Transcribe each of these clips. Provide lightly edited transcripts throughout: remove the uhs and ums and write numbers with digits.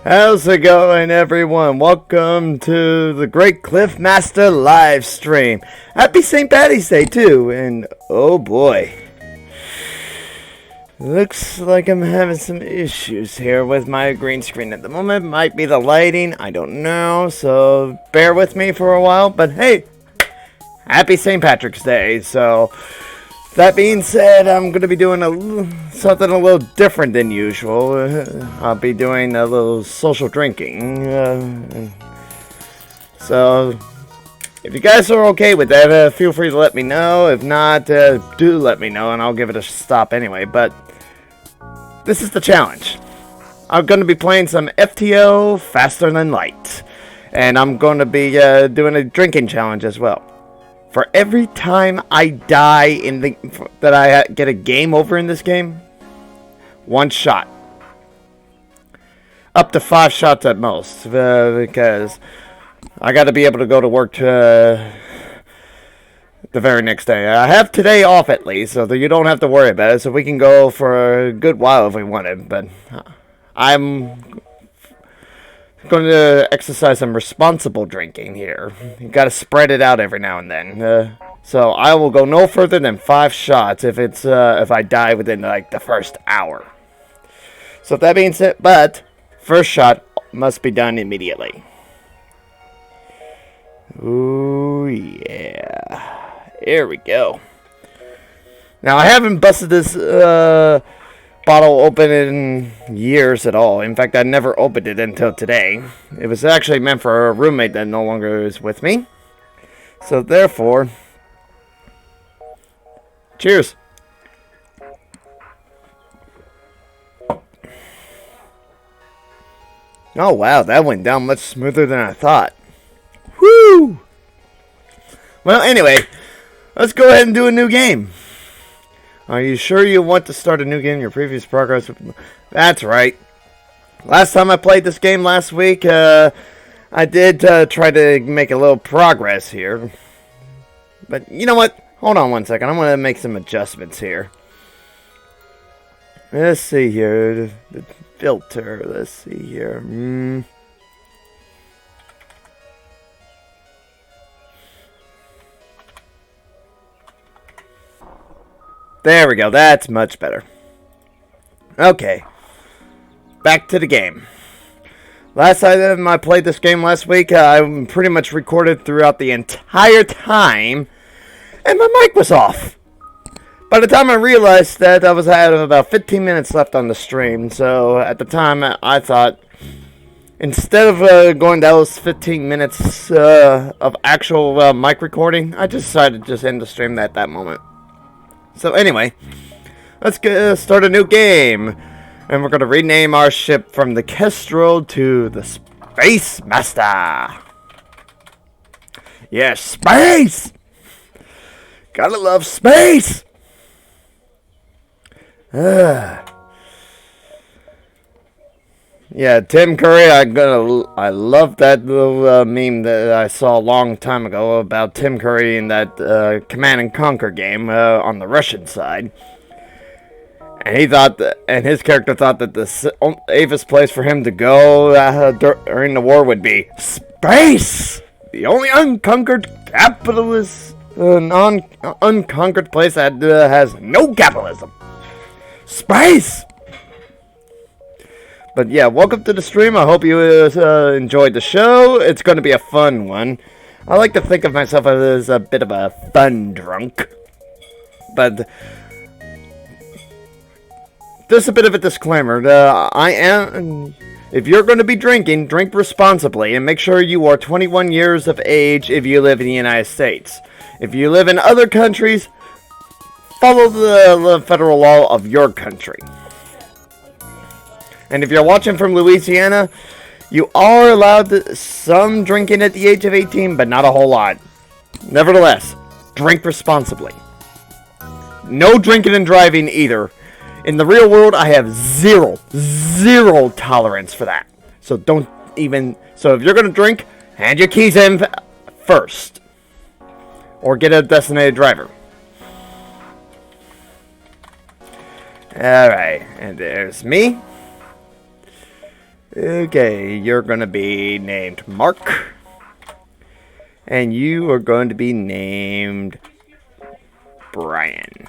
How's it going, everyone? Welcome to the Great Cliff Master live stream. Happy St. Patty's Day, too. And oh boy, looks like I'm having some issues here with my green screen at the moment. Might be the lighting, I don't know. So bear with me for a while. But hey, happy St. Patrick's Day. So that being said, I'm going to be doing something a little different than usual. I'll be doing a little social drinking. So, if you guys are okay with that, feel free to let me know. If not, do let me know and I'll give it a stop anyway. But, this is the challenge. I'm going to be playing some FTL Faster Than Light. And I'm going to be doing a drinking challenge as well. For every time I die that I get a game over in this game, one shot. Up to 5 shots at most, because I got to be able to go to work the very next day. I have today off at least, so that you don't have to worry about it. So we can go for a good while if we wanted, but I'm going to exercise some responsible drinking here. You got to spread it out every now and then. So I will go no further than 5 shots if I die within like the first hour. So that being said, but first shot must be done immediately. Ooh yeah, here we go. Now I haven't busted this bottle open in years at all. In fact, I never opened it until today. It was actually meant for a roommate that no longer is with me. So therefore, cheers. Oh wow, that went down much smoother than I thought. Whoo! Well, anyway, let's go ahead and do a new game. Are you sure you want to start a new game? Your previous progress? That's right. Last time I played this game last week, I did try to make a little progress here. But you know what? Hold on one second. I'm going to make some adjustments here. Let's see here. The filter. Let's see here. There we go, that's much better. Okay, back to the game. Last time I played this game last week, I pretty much recorded throughout the entire time, and my mic was off. By the time I realized that, I had about 15 minutes left on the stream, so at the time I thought, instead of going those 15 minutes of actual mic recording, I decided to just end the stream at that moment. So anyway, let's start a new game. And we're going to rename our ship from the Kestrel to the Space Master. Yes, space! Gotta love space! Yeah, Tim Curry, I love that little meme that I saw a long time ago about Tim Curry in that Command and Conquer game on the Russian side. And he thought and his character thought that the safest place for him to go during the war would be space! The only unconquered capitalist, unconquered place that has no capitalism. Space! But yeah, welcome to the stream. I hope you enjoyed the show. It's going to be a fun one. I like to think of myself as a bit of a fun drunk. But just a bit of a disclaimer. If you're going to be drinking, drink responsibly and make sure you are 21 years of age if you live in the United States. If you live in other countries, follow the federal law of your country. And if you're watching from Louisiana, you are allowed some drinking at the age of 18, but not a whole lot. Nevertheless, drink responsibly. No drinking and driving either. In the real world, I have zero tolerance for that. So so if you're going to drink, hand your keys in first. Or get a designated driver. Alright, and there's me. Okay, you're gonna be named Mark. And you are going to be named Brian.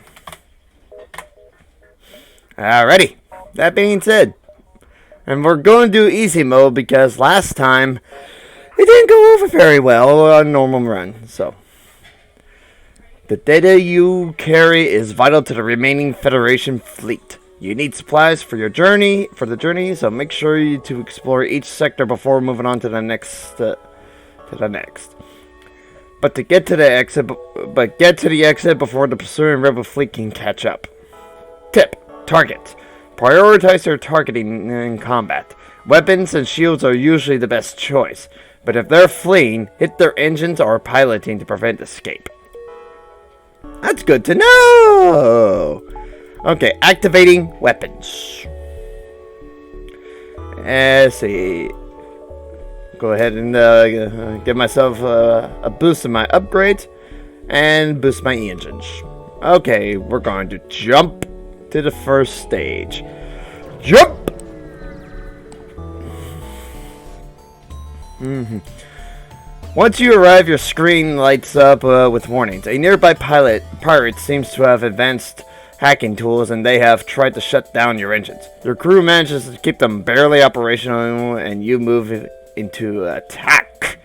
Alrighty. That being said, and we're going to do easy mode because last time it didn't go over very well on normal run. So the data you carry is vital to the remaining Federation fleet. You need supplies for your journey, so make sure you to explore each sector before moving on to the next. But get to the exit before the pursuing rebel fleet can catch up. Tip: target. Prioritize your targeting in combat. Weapons and shields are usually the best choice, but if they're fleeing, hit their engines or piloting to prevent escape. That's good to know! Okay, activating weapons. Let's see. Go ahead and give myself a boost in my upgrades and boost my engines. Okay, we're going to jump to the first stage. Jump! Once you arrive, your screen lights up with warnings. A nearby pirate seems to have advanced hacking tools, and they have tried to shut down your engines. Your crew manages to keep them barely operational, and you move into attack.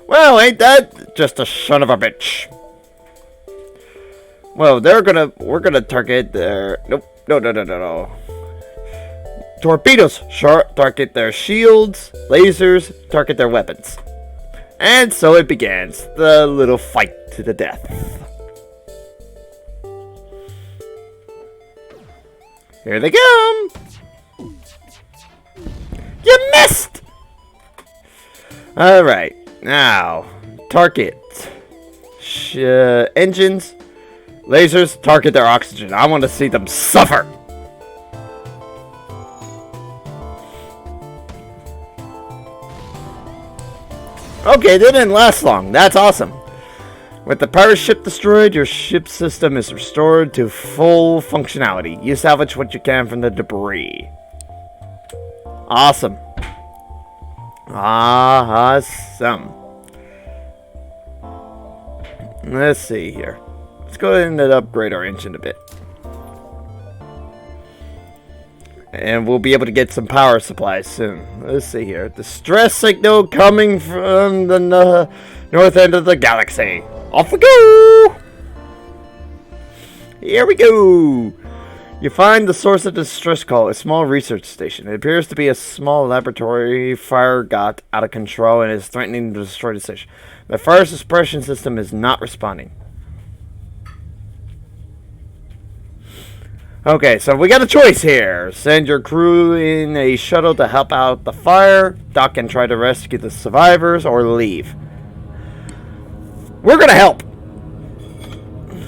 Well, ain't that just a son of a bitch? Well, we're gonna target their, no. Torpedoes, target their shields, lasers, target their weapons. And so it begins, the little fight to the death. Here they come! You missed! Alright, now, target. Engines, lasers, target their oxygen. I want to see them suffer! Okay, they didn't last long. That's awesome. With the pirate ship destroyed, your ship system is restored to full functionality. You salvage what you can from the debris. Awesome. Awesome. Let's see here. Let's go ahead and upgrade our engine a bit. And we'll be able to get some power supplies soon. Let's see here. Distress signal coming from the north end of the galaxy. Off we go! Here we go! You find the source of the distress call, a small research station. It appears to be a small laboratory. Fire got out of control and is threatening to destroy the station. The fire suppression system is not responding. Okay, so we got a choice here. Send your crew in a shuttle to help out the fire, dock and try to rescue the survivors, or leave. We're gonna help.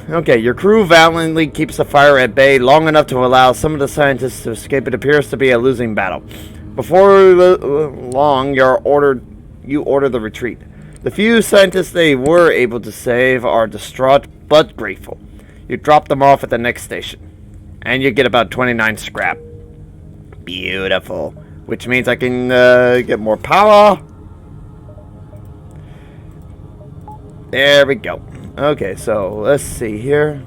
Okay, your crew valiantly keeps the fire at bay long enough to allow some of the scientists to escape. It appears to be a losing battle. Before long, you order the retreat. The few scientists they were able to save are distraught but grateful. You drop them off at the next station. And you get about 29 scrap. Beautiful. Which means I can get more power. There we go. Okay, so let's see here.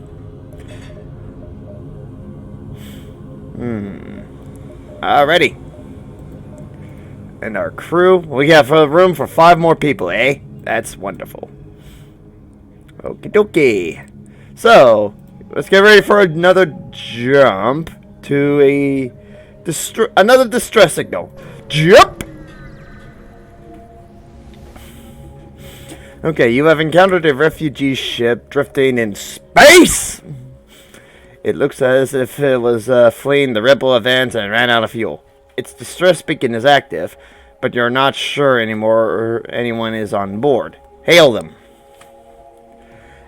Alrighty. And our crew. We have room for 5 more people, eh? That's wonderful. Okie dokie. So, let's get ready for another jump to another distress signal. Jump! Okay, you have encountered a refugee ship drifting in space! It looks as if it was fleeing the rebel events and ran out of fuel. Its distress beacon is active, but you're not sure anymore anyone is on board. Hail them.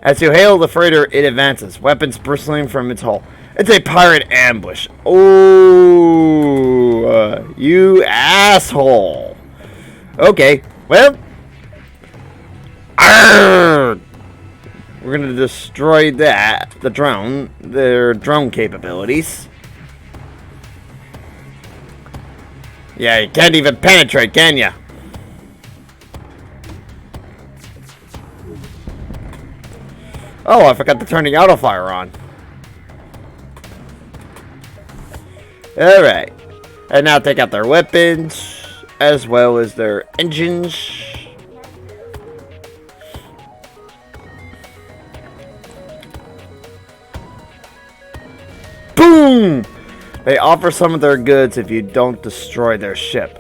As you hail the freighter, it advances, weapons bristling from its hull. It's a pirate ambush. Oh, you asshole. Okay, well. Arrgh! We're going to destroy their drone capabilities. Yeah, you can't even penetrate, can ya? Oh, I forgot to turn the auto fire on. Alright. And now take out their weapons, as well as their engines. Boom! They offer some of their goods if you don't destroy their ship.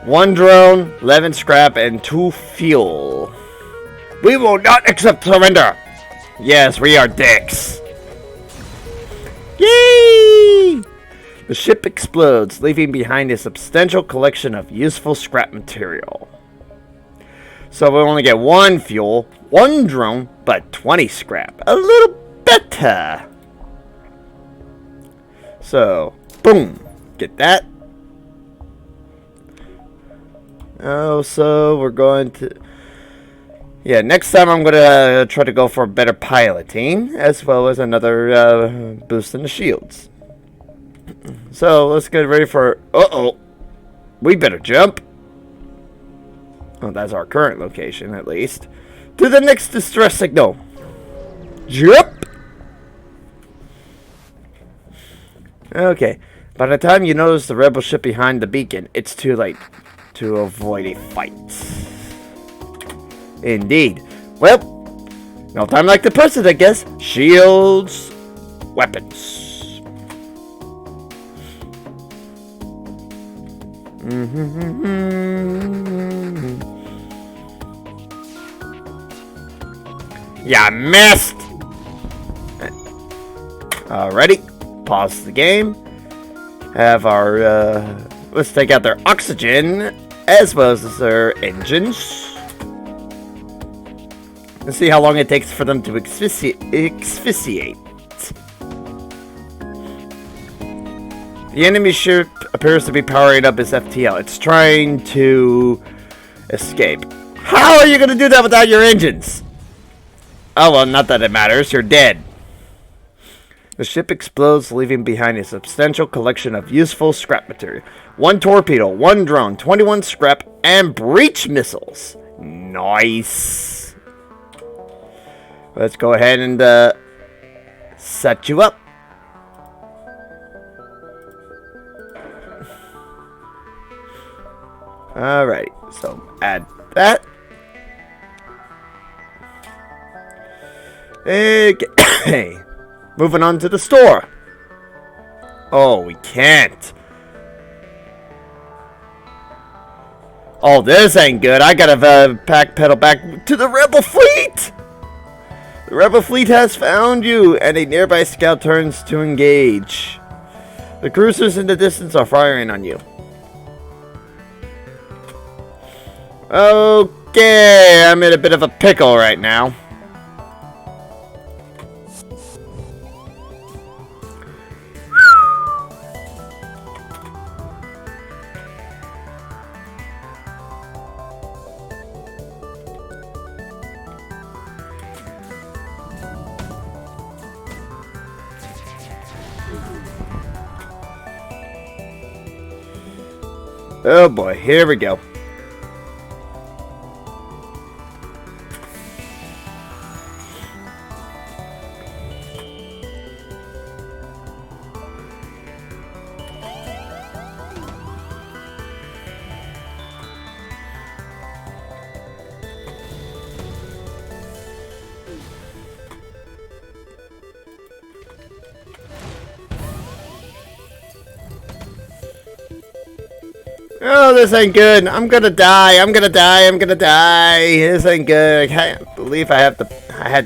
1 drone, 11 scrap, and 2 fuel. We will not accept surrender! Yes, we are dicks. Yay! The ship explodes, leaving behind a substantial collection of useful scrap material. So we only get 1 fuel, 1 drone, but 20 scrap. A little better. So, boom. Get that. Oh, so we're going to... Yeah, next time I'm going to try to go for better piloting, as well as another boost in the shields. So, let's get ready for... Uh-oh. We better jump. Oh, that's our current location, at least. To the next distress signal. Jump! Okay. By the time you notice the rebel ship behind the beacon, it's too late to avoid a fight. Indeed. Well, no time like the present, I guess. Shields, weapons. Ya missed! Alrighty, pause the game. Have our, let's take out their oxygen, as well as their engines. Let's see how long it takes for them to asphyxiate. The enemy ship appears to be powering up its FTL. It's trying to escape. How are you going to do that without your engines? Oh, well, not that it matters. You're dead. The ship explodes, leaving behind a substantial collection of useful scrap material. 1 torpedo, 1 drone, 21 scrap, and breach missiles. Nice. Let's go ahead and set you up. Alright, so add that. Okay. Moving on to the store. Oh, we can't. Oh, this ain't good. I gotta backpedal back to the rebel fleet. The rebel fleet has found you, and a nearby scout turns to engage. The cruisers in the distance are firing on you. Okay, I'm in a bit of a pickle right now. Oh boy, here we go. Oh, this ain't good. I'm gonna die. I'm gonna die. I'm gonna die. This ain't good. I can't believe I had to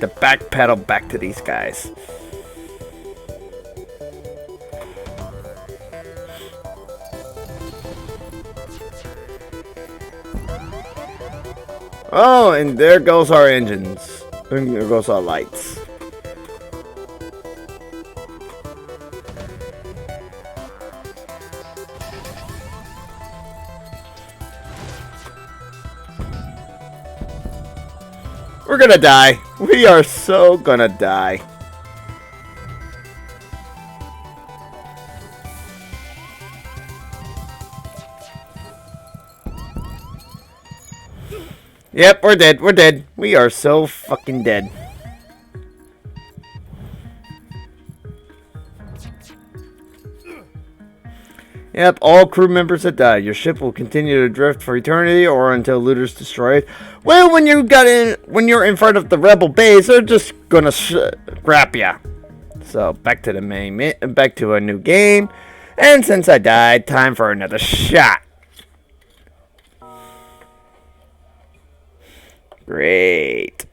backpedal back to these guys. Oh, and there goes our engines. And there goes our lights. We're gonna die. We are so gonna die. Yep, we're dead. We're dead. We are so fucking dead. Yep, all crew members have died. Your ship will continue to drift for eternity or until looters destroy it. Well, when you're in front of the rebel base, they're just gonna scrap ya. So back to the back to a new game. And since I died, time for another shot. Great.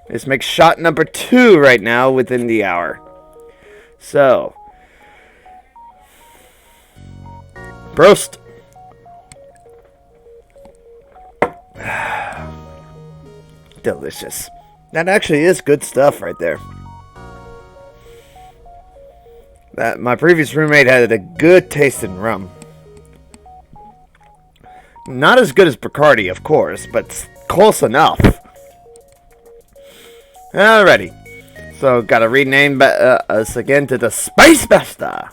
This makes shot number 2 right now within the hour. So. Prost. Delicious. That actually is good stuff right there. That my previous roommate had a good taste in rum. Not as good as Bacardi, of course, but close enough. Alrighty. So, gotta rename us again to the Space Master.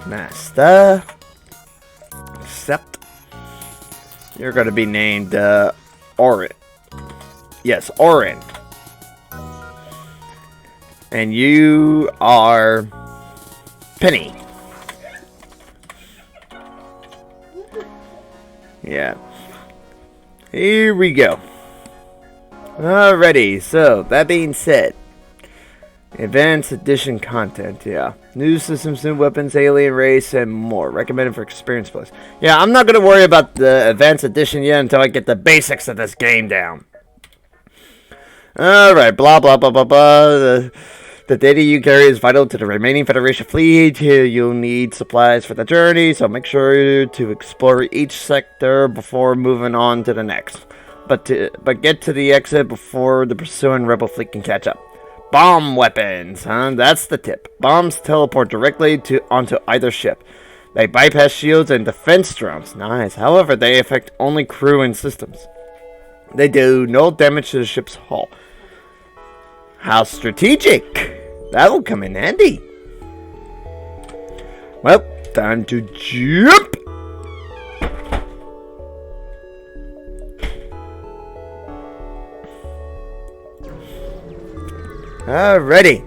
Master. Accept. You're going to be named Orin. Yes, Orin. And you are Penny. Yeah. Here we go. Alrighty, so that being said, Advanced Edition content, yeah. New systems, new weapons, alien race, and more. Recommended for experienced players. Yeah, I'm not going to worry about the Advanced Edition yet until I get the basics of this game down. Alright, blah, blah, blah, blah, blah. The data you carry is vital to the remaining Federation fleet. You'll need supplies for the journey, so make sure to explore each sector before moving on to the next. But get to the exit before the pursuing rebel fleet can catch up. Bomb weapons, huh? That's the tip. Bombs teleport directly onto either ship. They bypass shields and defense drones. Nice. However, they affect only crew and systems. They do no damage to the ship's hull. How strategic! That will come in handy. Well, time to jump! Alrighty.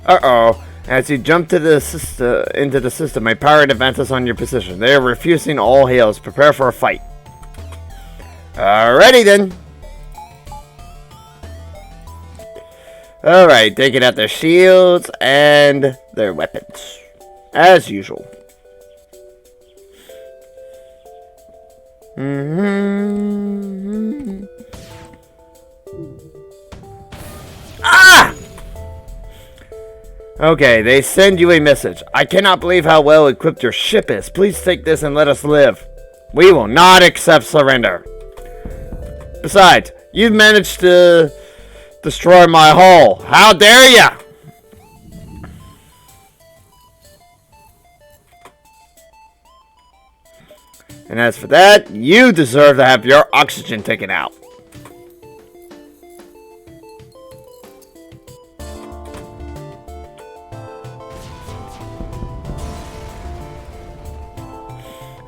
Uh-oh. As you jump into the system, a pirate advances on your position. They are refusing all hails. Prepare for a fight. Alrighty then. Alright, taking out their shields and their weapons. As usual. Ah! Okay, they send you a message. I cannot believe how well equipped your ship is. Please take this and let us live. We will not accept surrender. Besides, you've managed to destroy my hull. How dare ya! And as for that, you deserve to have your oxygen taken out.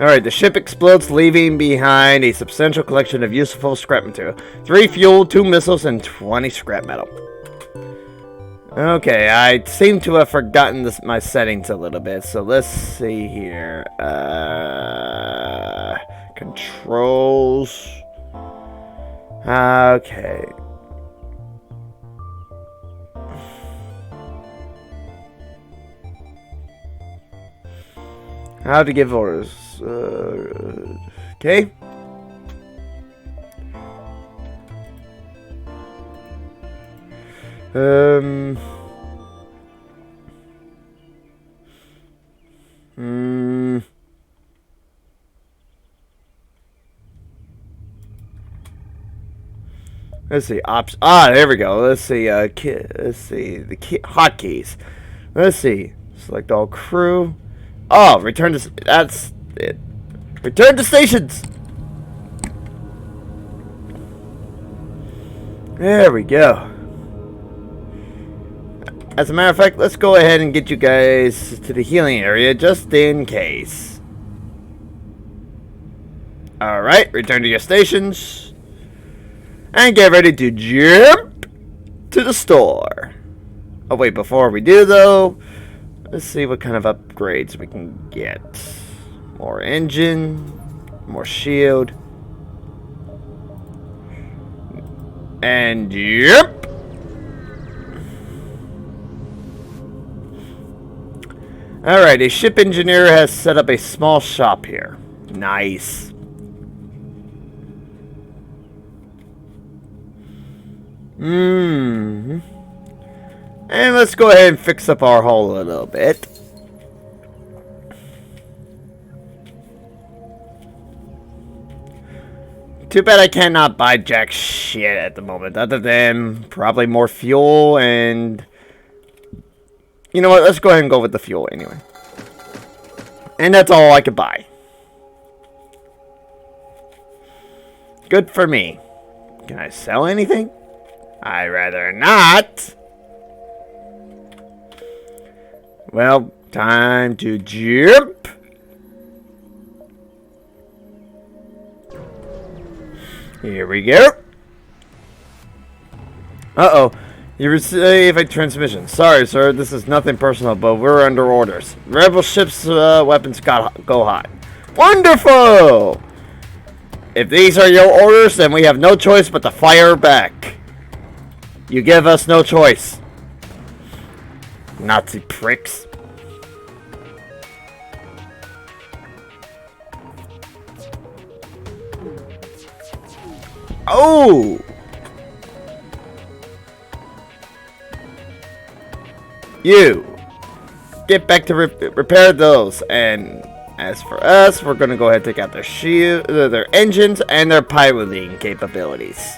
Alright, the ship explodes, leaving behind a substantial collection of useful scrap material. 3 fuel, 2 missiles, and 20 scrap metal. Okay, I seem to have forgotten my settings a little bit, so let's see here. Controls. Okay. How to give orders. Okay. Let's see. There we go. Let's see. Let's see the hotkeys. Let's see. Select all crew. Oh, return to. That's it. Return to stations! There we go. As a matter of fact, let's go ahead and get you guys to the healing area just in case. Alright, return to your stations. And get ready to jump to the store. Oh wait, before we do though, let's see what kind of upgrades we can get. More engine, more shield. And yep. Alright, a ship engineer has set up a small shop here. Nice. And let's go ahead and fix up our hull a little bit. Too bad I cannot buy jack shit at the moment, other than probably more fuel and... You know what, let's go ahead and go with the fuel anyway. And that's all I could buy. Good for me. Can I sell anything? I'd rather not. Well, time to jump. Here we go. Uh-oh. You receive a transmission. Sorry, sir. This is nothing personal, but we're under orders. Rebel ship's weapons go hot. Wonderful! If these are your orders, then we have no choice but to fire back. You give us no choice. Nazi pricks. Oh! You! Get back to repair those. And as for us, we're going to go ahead and take out their shield, their engines, and their piloting capabilities.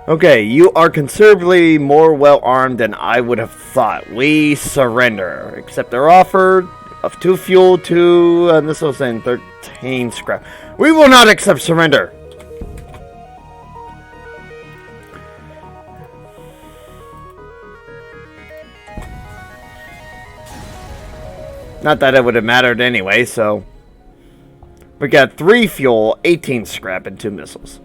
Okay, you are considerably more well-armed than I would have thought. We surrender. Accept our offer of 2 fuel, 2 missiles, and 13 scrap. We will not accept surrender. Not that it would have mattered anyway, so... We got 3 fuel, 18 scrap, and 2 missiles.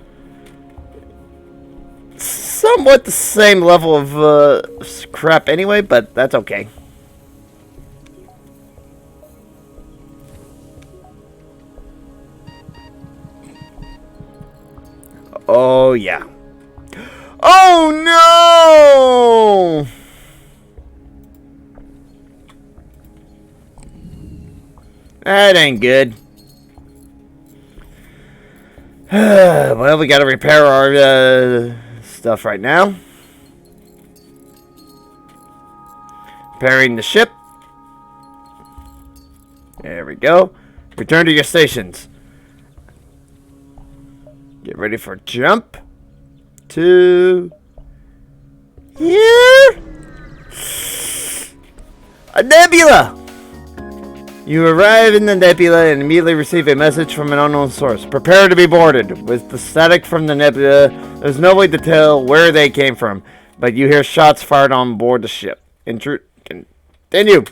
Somewhat the same level of scrap anyway, but that's okay. Oh yeah. Oh no! That ain't good. Well, we gotta repair our stuff right now. Repairing the ship. There we go. Return to your stations. Get ready for jump to here. A nebula. You arrive in the nebula and immediately receive a message from an unknown source. Prepare to be boarded. With the static from the nebula, there's no way to tell where they came from, but you hear shots fired on board the ship. Continue.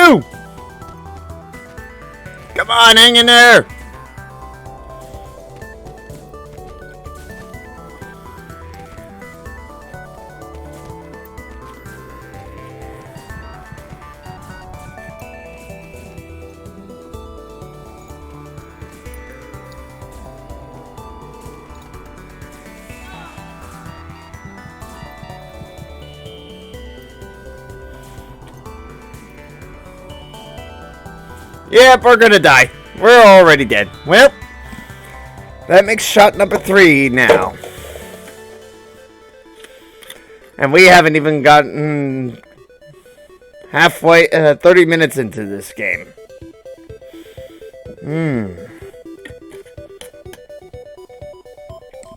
you! Come on, hang in there! Yep, we're gonna die. We're already dead. Well, that makes shot number 3 now. And we haven't even gotten halfway, 30 minutes into this game.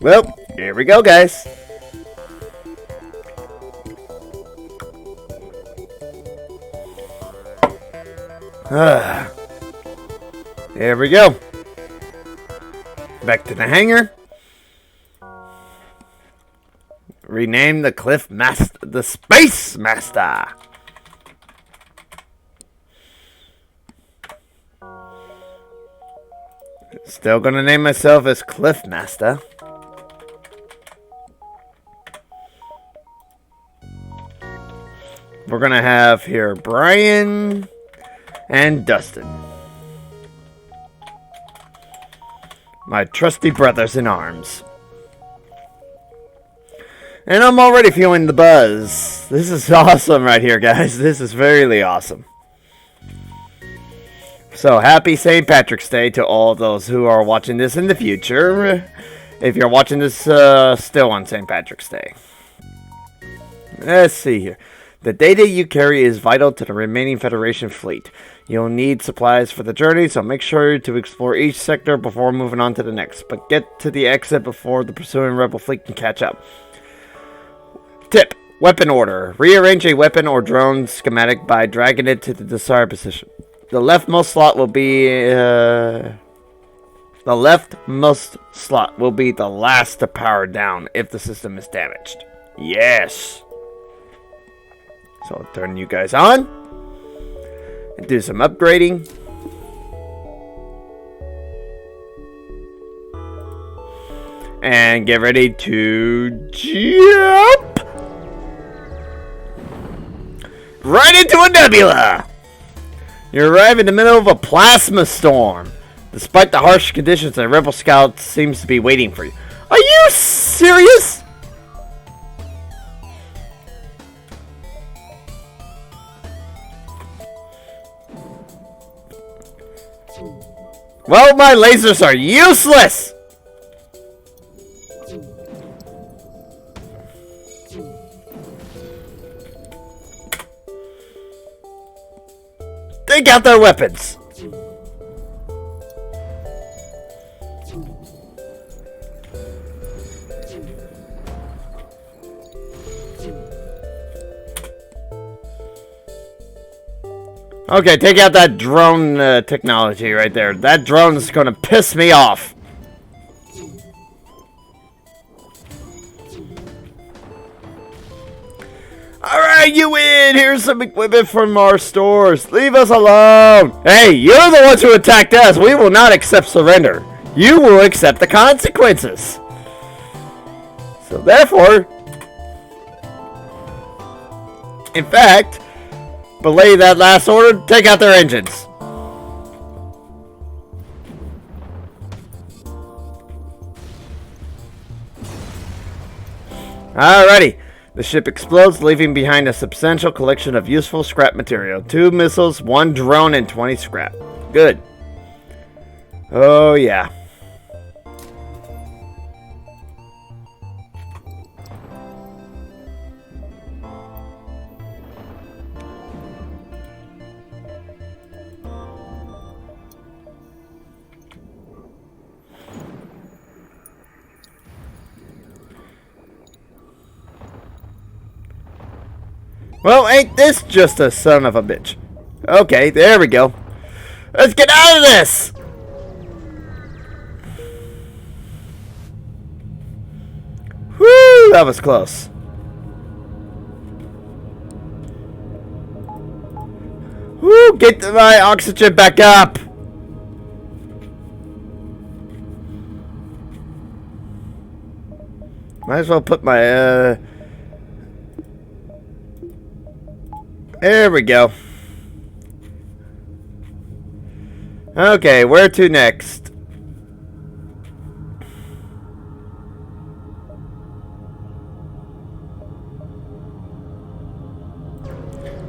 Well, here we go, guys. There we go. Back to the hangar. Rename the the Space Master. Still gonna name myself as Cliff Master. We're gonna have here Brian and Dustin. My trusty brothers in arms. And I'm already feeling the buzz. This is awesome right here, guys. This is really awesome. So, happy St. Patrick's Day to all those who are watching this in the future. If you're watching this still on St. Patrick's Day. Let's see here. The data you carry is vital to the remaining Federation fleet. You'll need supplies for the journey, so make sure to explore each sector before moving on to the next. But get to the exit before the pursuing rebel fleet can catch up. Tip: weapon order. Rearrange a weapon or drone schematic by dragging it to the desired position. The leftmost slot will be the last to power down if the system is damaged. Yes. So I'll turn you guys on and do some upgrading. And get ready to jump right into a nebula. You arrive in the middle of a plasma storm. Despite the harsh conditions, a rebel scout seems to be waiting for you. Are you serious? Well, my lasers are useless! Take out their weapons! Okay, take out that drone technology right there. That drone is going to piss me off. Alright, you win! Here's some equipment from our stores. Leave us alone! Hey, you're the ones who attacked us. We will not accept surrender. You will accept the consequences. So therefore, in fact, belay that last order, take out their engines. Alrighty. The ship explodes, leaving behind a substantial collection of useful scrap material. 2 missiles, 1 drone, and 20 scrap. Good. Oh, yeah. Well, ain't this just a son of a bitch? Okay, there we go. Let's get out of this! Whoo, that was close. Whoo, get my oxygen back up. Might as well put my, there we go. Okay, where to next?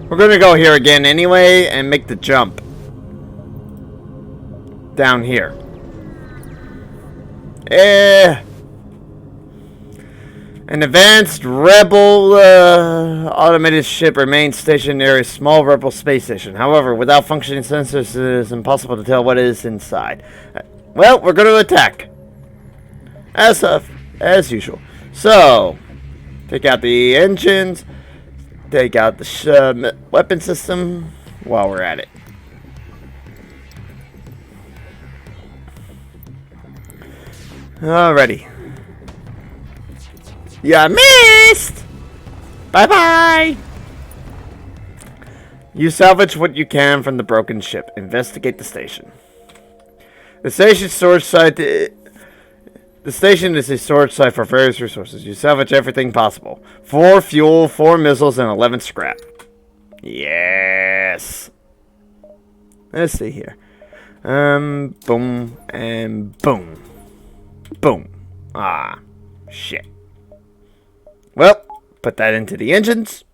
We're gonna go here again anyway and make the jump. Down here. An advanced rebel automated ship remains stationed near a small rebel space station. However, without functioning sensors, it is impossible to tell what is inside. Well, we're going to attack. As usual. So, take out the engines. Take out the weapon system while we're at it. Alrighty. You missed! Bye-bye! You salvage what you can from the broken ship. Investigate the station. The station's storage site... The station is a storage site for various resources. You salvage everything possible. 4 fuel, 4 missiles, and 11 scrap. Yes! Let's see here. Boom, and boom. Boom. Ah, shit. Well, put that into the engines.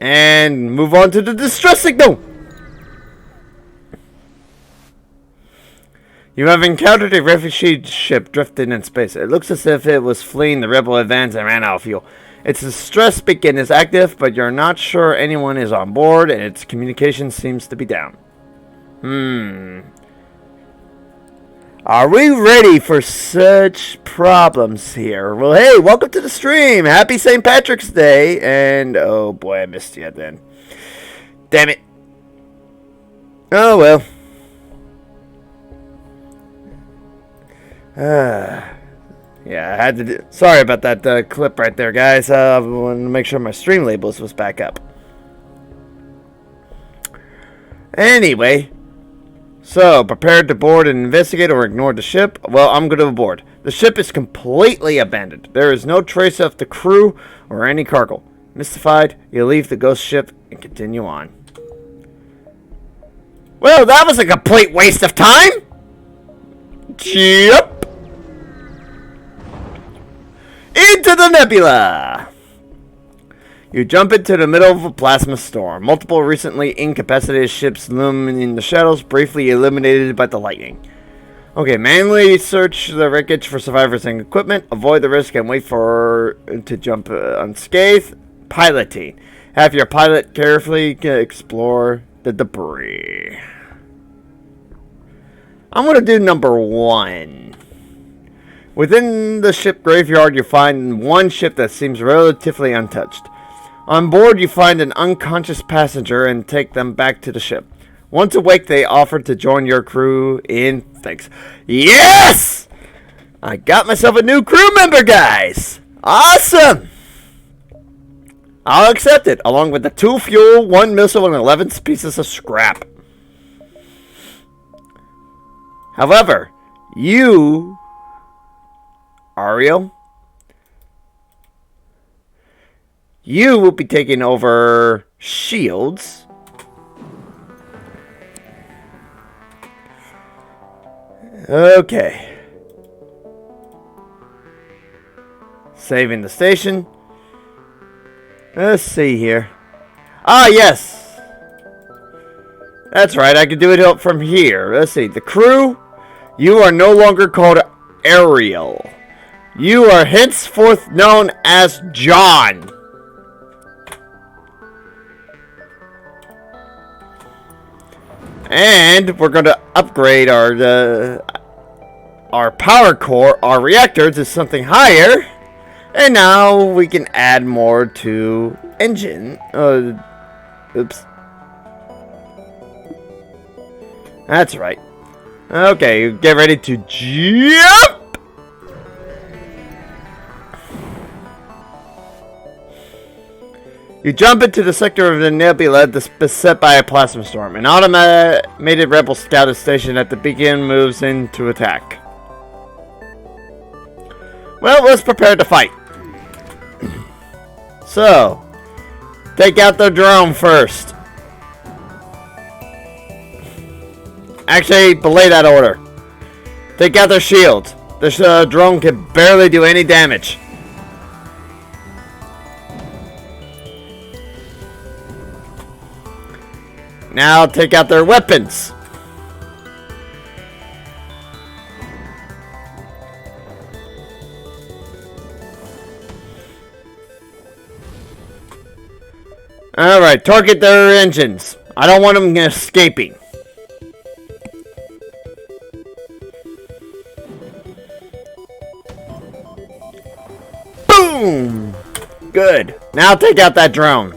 And move on to the distress signal. You have encountered a refugee ship drifting in space. It looks as if it was fleeing the rebel advance and ran out of fuel. Its distress beacon is active, but you're not sure anyone is on board, and its communication seems to be down. Are we ready for such problems here? Well, hey, welcome to the stream. Happy St. Patrick's Day. And, oh boy, I missed you then. Damn it. Oh, well. Yeah, I had to do... Sorry about that clip right there, guys. I wanted to make sure my stream labels was back up. Anyway... So, prepared to board and investigate or ignore the ship? Well, I'm going to board. The ship is completely abandoned. There is no trace of the crew or any cargo. Mystified, you leave the ghost ship and continue on. Well, that was a complete waste of time! Yep! Into the nebula! You jump into the middle of a plasma storm. Multiple recently incapacitated ships loom in the shadows, briefly illuminated by the lightning. Okay, manually search the wreckage for survivors and equipment. Avoid the risk and wait for to jump unscathed. Piloting. Have your pilot carefully explore the debris. I'm going to do number 1. Within the ship graveyard, you find one ship that seems relatively untouched. On board, you find an unconscious passenger and take them back to the ship. Once awake, they offer to join your crew in thanks. Yes! I got myself a new crew member, guys! Awesome! I'll accept it, along with the 2 fuel, 1 missile, and 11 pieces of scrap. However, you, Ariel, you will be taking over shields. Okay. Saving the station. Let's see here. Ah, yes. That's right, I can do it from here. Let's see. The crew, you are no longer called Ariel. You are henceforth known as John. And we're going to upgrade our power core, our reactor, to something higher. And now we can add more to engine. Oops. That's right. Okay, get ready to jump. You jump into the sector of the nebula that's beset by a plasma storm. An automated rebel scout is stationed at the beacon, moves in to attack. Well, let's prepare to fight. So, take out the drone first. Actually, belay that order. Take out their shields. This drone can barely do any damage. Now take out their weapons. Alright, target their engines. I don't want them escaping. Boom! Good. Now take out that drone.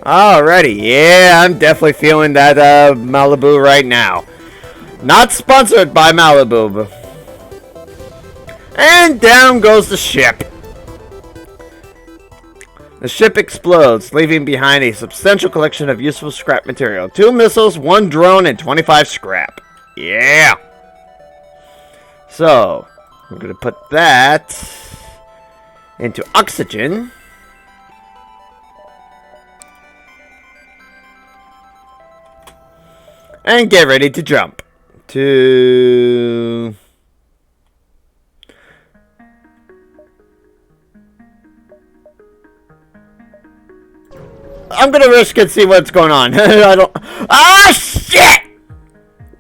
Alrighty, yeah, I'm definitely feeling that Malibu right now. Not sponsored by Malibu. And down goes the ship. The ship explodes, leaving behind a substantial collection of useful scrap material. 2 missiles, 1 drone, and 25 scrap. Yeah! So, we're going to put that into oxygen. And get ready to jump to... I'm gonna risk and see what's going on. I don't... Ah, shit!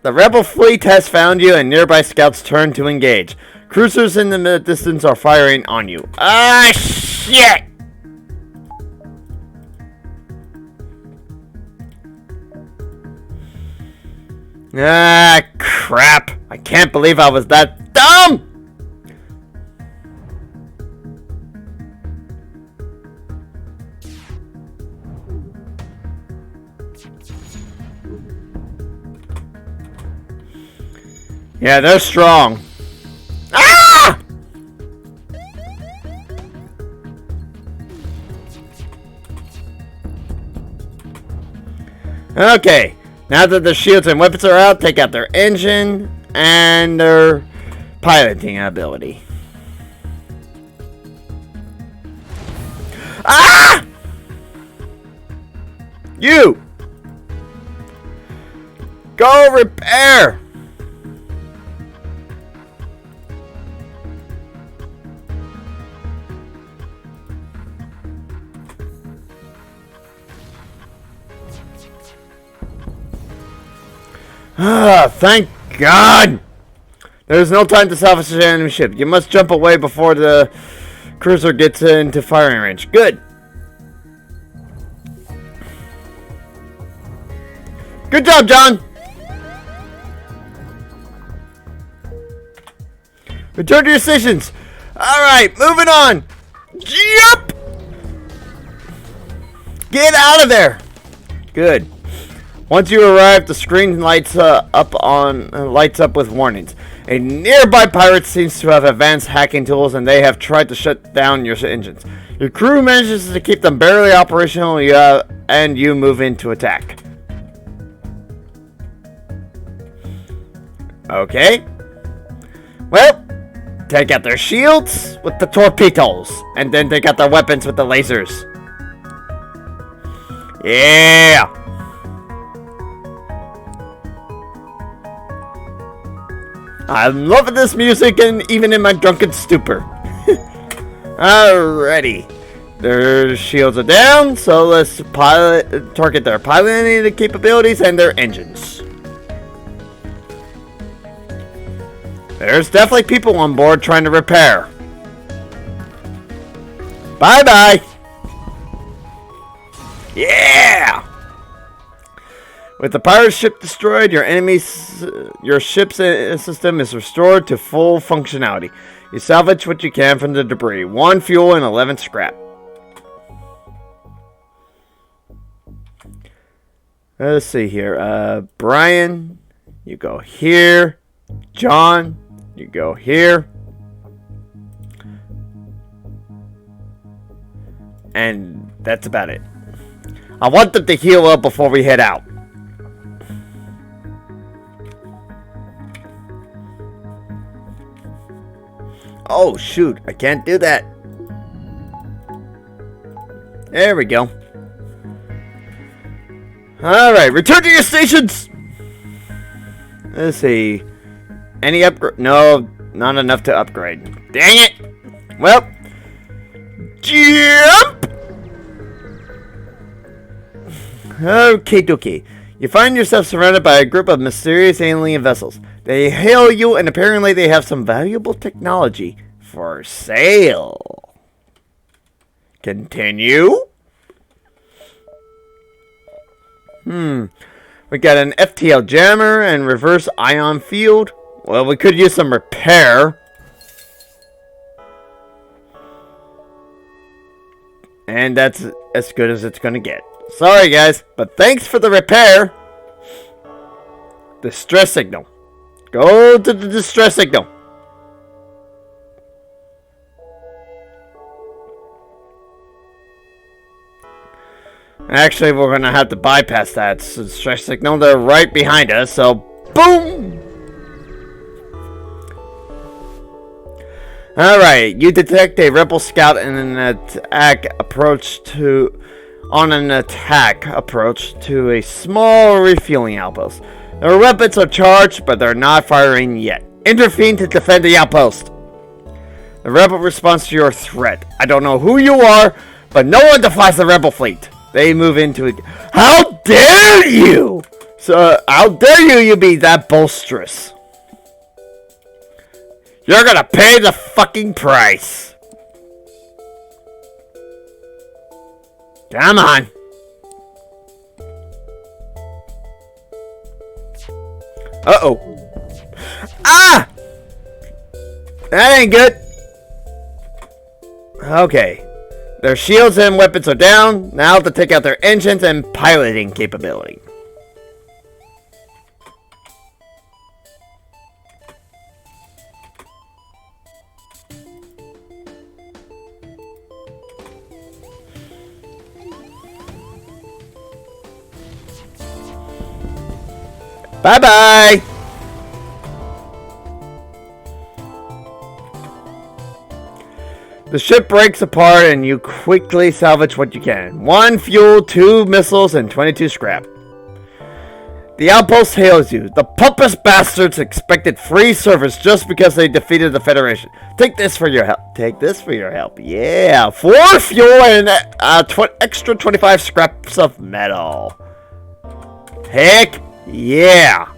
The rebel fleet has found you and nearby scouts turn to engage. Cruisers in the distance are firing on you. Ah, shit! Ah, crap. I can't believe I was that dumb! Yeah, they're strong. Ah! Okay. Now that the shields and weapons are out, take out their engine and their piloting ability. Ah! You! Go repair! Ah, thank God! There is no time to salvage the enemy ship. You must jump away before the cruiser gets into firing range. Good! Good job, John! Return to your stations! Alright, moving on! Jump! Get out of there! Good. Once you arrive, the screen lights up with warnings. A nearby pirate seems to have advanced hacking tools, and they have tried to shut down your engines. Your crew manages to keep them barely operational, and you move in to attack. Okay. Well, take out their shields with the torpedoes, and then take out their weapons with the lasers. Yeah! I'm loving this music, and even in my drunken stupor. Alrighty. Their shields are down, so let's target their piloting capabilities and their engines. There's definitely people on board trying to repair. Bye-bye. Yeah! With the pirate ship destroyed, your ship's system is restored to full functionality. You salvage what you can from the debris. 1 fuel and 11 scrap. Let's see here. Brian, you go here. John, you go here. And that's about it. I want them to heal up before we head out. Oh, shoot. I can't do that. There we go. Alright, return to your stations! Let's see. Any upgrade? No, not enough to upgrade. Dang it! Well, jump! Okay, dokie. You find yourself surrounded by a group of mysterious alien vessels. They hail you, and apparently they have some valuable technology for sale. Continue. We got an FTL jammer and reverse ion field. Well, we could use some repair. And that's as good as it's gonna get. Sorry, guys, but thanks for the repair. Distress signal. Go to the distress signal. Actually, we're gonna have to bypass that distress signal. They're right behind us, so boom! Alright, you detect a rebel scout in an attack approach to a small refueling outpost. Their weapons are charged, but they're not firing yet. Intervene to defend the outpost. The rebel responds to your threat. I don't know who you are, but no one defies the rebel fleet. They move into it. How dare you! So, how dare you be that boisterous? You're gonna pay the fucking price. Come on. Uh-oh. Ah! That ain't good. Okay. Their shields and weapons are down. Now to take out their engines and piloting capability. Bye-bye! The ship breaks apart and you quickly salvage what you can. 1 fuel, 2 missiles, and 22 scrap. The outpost hails you. The pompous bastards expected free service just because they defeated the Federation. Take this for your help. Take this for your help. Yeah, 4 fuel and extra 25 scraps of metal. Heck yeah!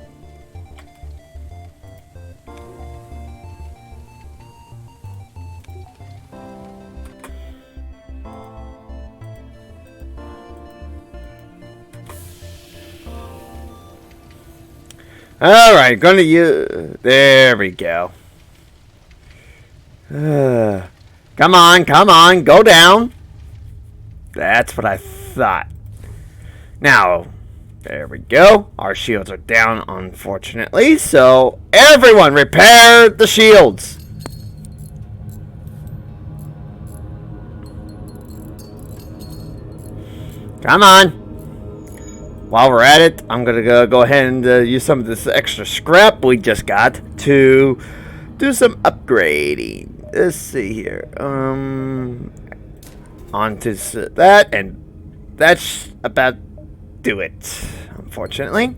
Alright, gonna use... There we go. Come on, go down. That's what I thought. Now, there we go. Our shields are down, unfortunately. So, everyone, repair the shields. Come on. While we're at it, I'm going to go ahead and use some of this extra scrap we just got to do some upgrading. Let's see here. Onto that, and that's about do it, unfortunately.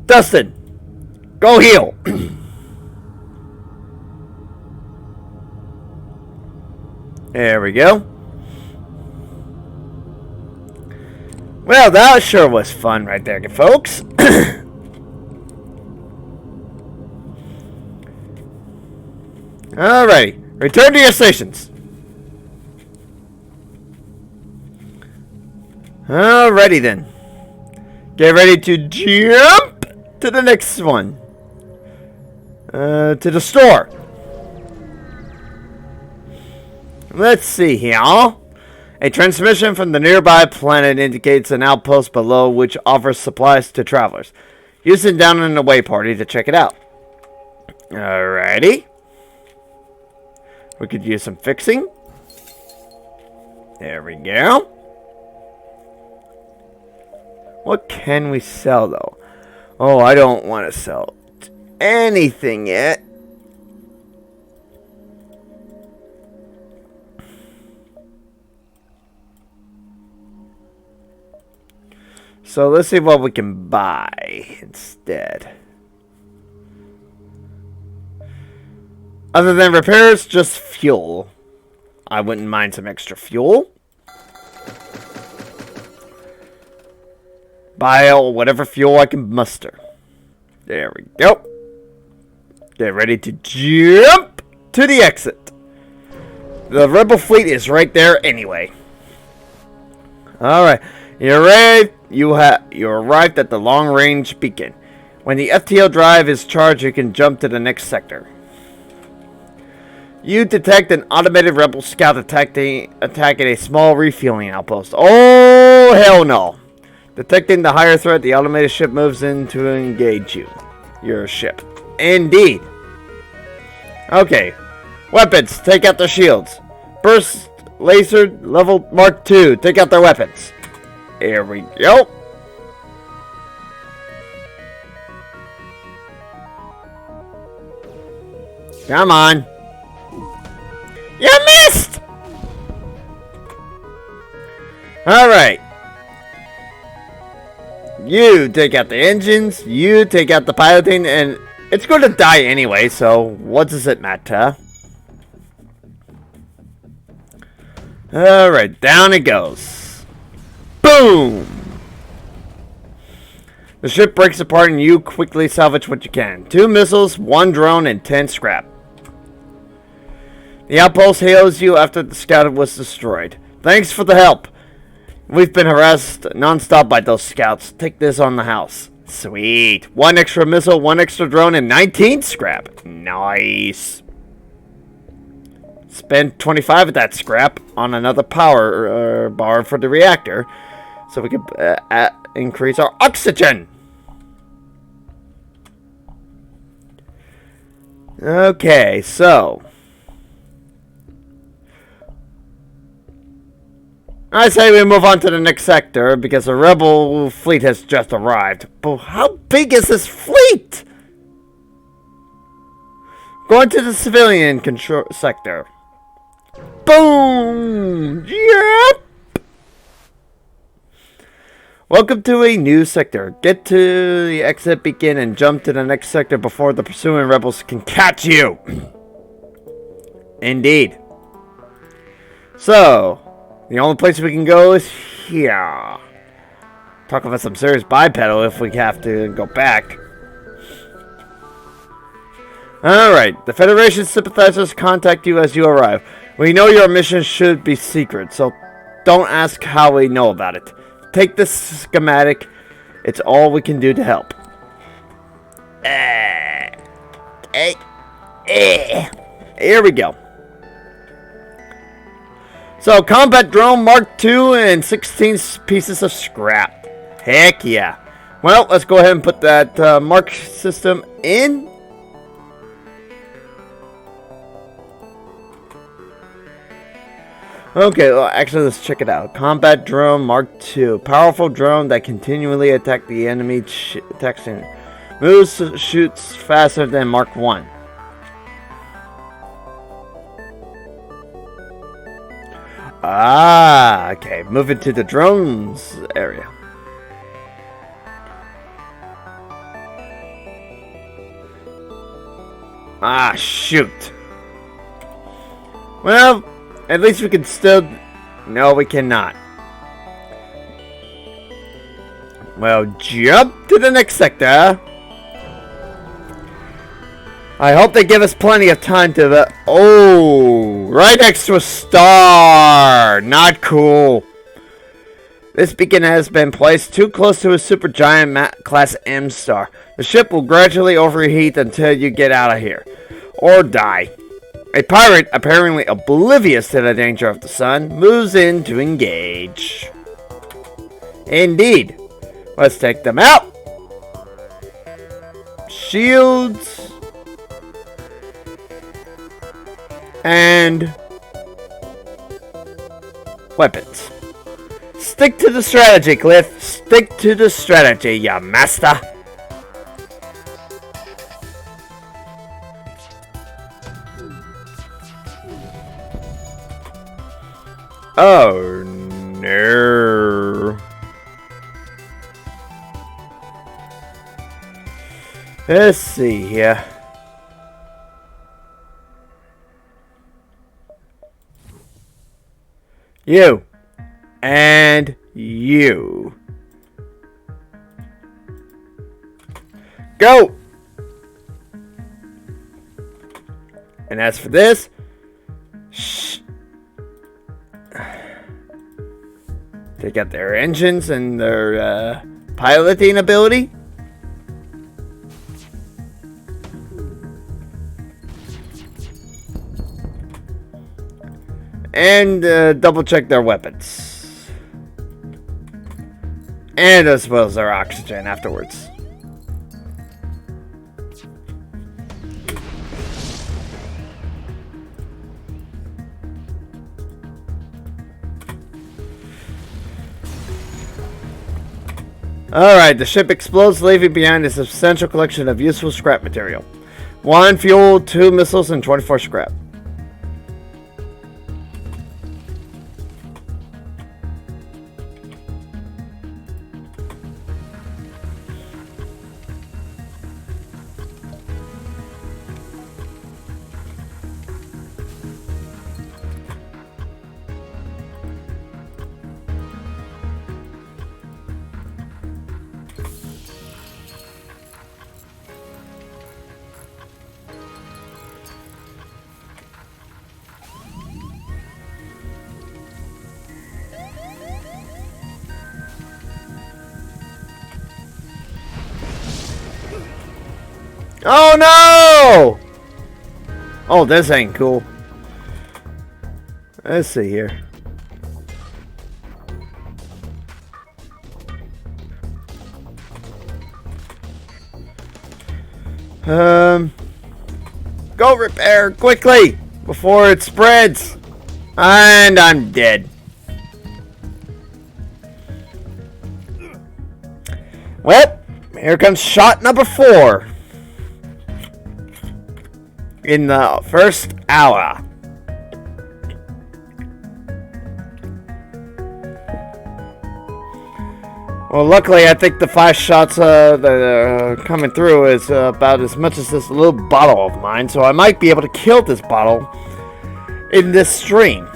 Dustin, go heal. There we go. Well, that sure was fun right there, folks. Alrighty, return to your stations. Alrighty then. Get ready to jump to the next one. To the store. Let's see here. A transmission from the nearby planet indicates an outpost below which offers supplies to travelers. Use it down in the way party to check it out. Alrighty. We could use some fixing. There we go. What can we sell, though? Oh, I don't want to sell anything yet. So let's see what we can buy instead. Other than repairs, just fuel. I wouldn't mind some extra fuel. Buy whatever fuel I can muster. There we go. Get ready to jump to the exit. The rebel fleet is right there anyway. Alright. You're ready. You arrived at the long-range beacon. When the FTL drive is charged, you can jump to the next sector. You detect an automated rebel scout attacking a small refueling outpost. Oh, hell no. Detecting the higher threat, the automated ship moves in to engage you. Your ship. Indeed. Okay. Weapons. Take out their shields. Burst laser level Mark II. Take out their weapons. Here we go. Come on. You missed! Alright. You take out the engines, you take out the piloting, and it's going to die anyway, so what does it matter? Alright, down it goes. Boom! The ship breaks apart and you quickly salvage what you can. 2 missiles, 1 drone, and 10 scrap. The outpost hails you after the scout was destroyed. Thanks for the help. We've been harassed non-stop by those scouts. Take this on the house. Sweet. 1 extra missile, 1 extra drone, and 19 scrap. Nice. Spend 25 of that scrap on another power bar for the reactor, so we can increase our oxygen. Okay, so I say we move on to the next sector because the rebel fleet has just arrived. But how big is this fleet? Going to the civilian control sector. Boom! Yep! Welcome to a new sector. Get to the exit beacon and jump to the next sector before the pursuing rebels can catch you. Indeed. So, the only place we can go is here. Talk about some serious bipedal if we have to go back. Alright, the Federation sympathizers contact you as you arrive. We know your mission should be secret, so don't ask how we know about it. Take this schematic. It's all we can do to help. Here we go. So, combat drone Mark II and 16 pieces of scrap. Heck yeah. Well, let's go ahead and put that Mark system in. Okay, well, actually, let's check it out. Combat drone Mark II. Powerful drone that continually attacks the enemy texting. Moves, shoots faster than Mark I. Ah, okay. Moving to the drones area. Ah, shoot. Well, at least we can still... No, we cannot. Well, jump to the next sector. I hope they give us plenty of time to... Oh, right next to a star. Not cool. This beacon has been placed too close to a supergiant class M star. The ship will gradually overheat until you get out of here. Or die. A pirate, apparently oblivious to the danger of the sun, moves in to engage. Indeed. Let's take them out. Shields. And weapons. Stick to the strategy, Cliff. Stick to the strategy, ya master. Oh, no. Let's see here. You. And you. Go! And as for this, shh. They got their engines and their piloting ability. And double check their weapons. And as well as their oxygen afterwards. Alright, the ship explodes, leaving behind a substantial collection of useful scrap material. 1 fuel, 2 missiles, and 24 scrap. Oh no! Oh, this ain't cool. Let's see here. Go repair quickly before it spreads. And I'm dead. Well, here comes shot number 4. In the first hour. Well, luckily, I think the 5 shots that are coming through is about as much as this little bottle of mine, so I might be able to kill this bottle in this stream.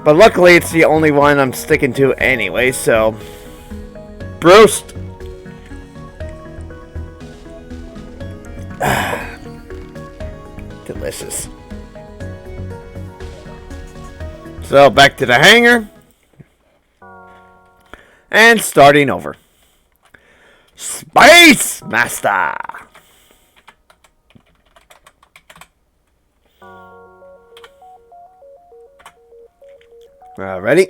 But luckily, it's the only one I'm sticking to anyway, so... Broast! Delicious. So, back to the hangar. And starting over. Space Master! Ready?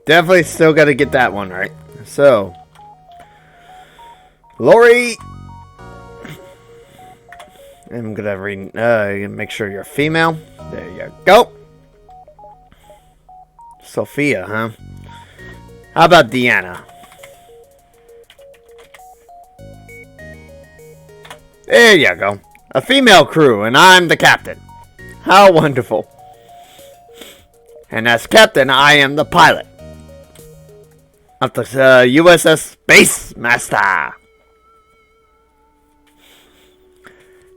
Definitely still got to get that one right. So, Lori. I'm gonna make sure you're female. There you go. Sophia, huh? How about Deanna? There you go. A female crew, and I'm the captain. How wonderful. And as captain, I am the pilot of the USS Space Master.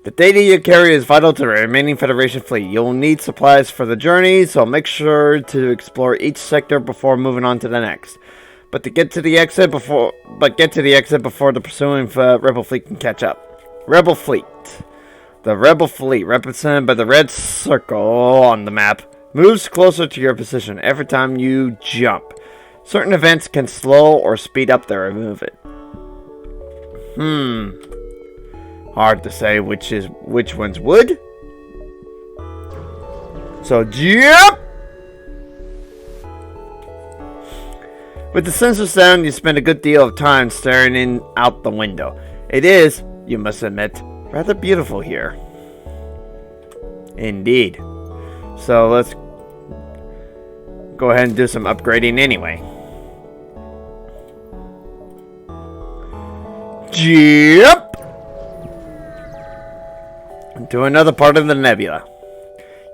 The data you carry is vital to the remaining Federation fleet. You'll need supplies for the journey, so make sure to explore each sector before moving on to the next. But get to the exit before the pursuing Rebel fleet can catch up. Rebel fleet. The Rebel fleet, represented by the red circle on the map, moves closer to your position every time you jump. Certain events can slow or speed up their movement. Hard to say which ones would. So jump! With the sensors down, you spend a good deal of time staring out the window. It is, you must admit, rather beautiful here. Indeed. So let's go ahead and do some upgrading anyway. Yep! To another part of the nebula.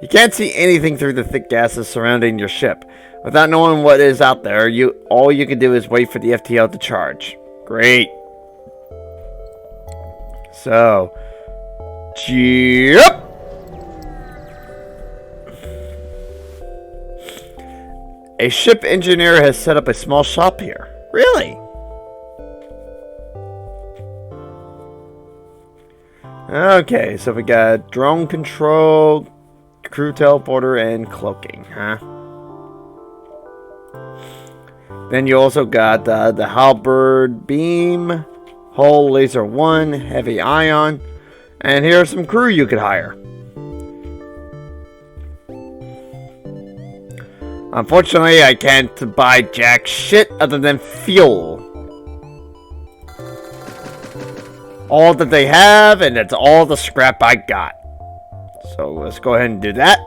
You can't see anything through the thick gases surrounding your ship. Without knowing what is out there, all you can do is wait for the FTL to charge. Great. So, yep. A ship engineer has set up a small shop here. Really? Okay, so we got drone control, crew teleporter, and cloaking, huh? Then you also got the halberd beam, hull laser 1, heavy ion, and here are some crew you could hire. Unfortunately, I can't buy jack shit other than fuel. All that they have, and that's all the scrap I got. So let's go ahead and do that.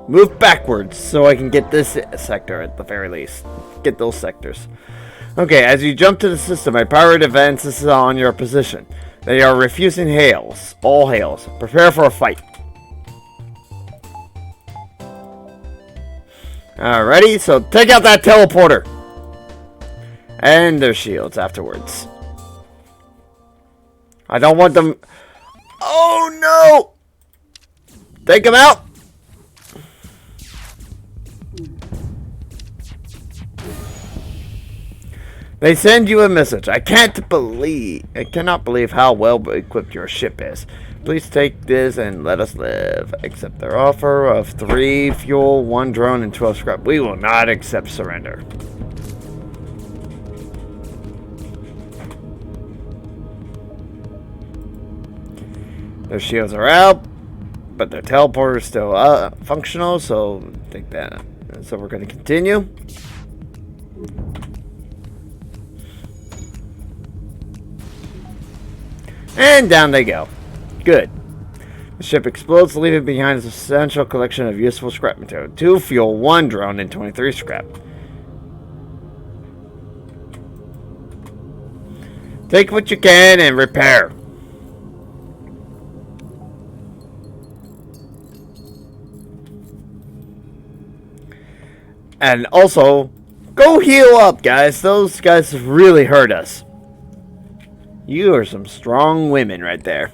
Move backwards so I can get this sector at the very least. Get those sectors. Okay, as you jump to the system, a pirate advances on your position. They are refusing hails. All hails. Prepare for a fight. Alrighty, so take out that teleporter. And their shields afterwards. I don't want them... Oh no! Take them out! They send you a message. I cannot believe how well equipped your ship is. Please take this and let us live. Accept their offer of 3 fuel, 1 drone, and 12 scrap. We will not accept surrender. Their shields are out, but their teleporter is still functional, so take that. So we're going to continue. And down they go. Good. The ship explodes, leaving behind a substantial collection of useful scrap material. 2 fuel, 1 drone, and 23 scrap. Take what you can and repair. And also, go heal up, guys. Those guys really hurt us. You are some strong women right there.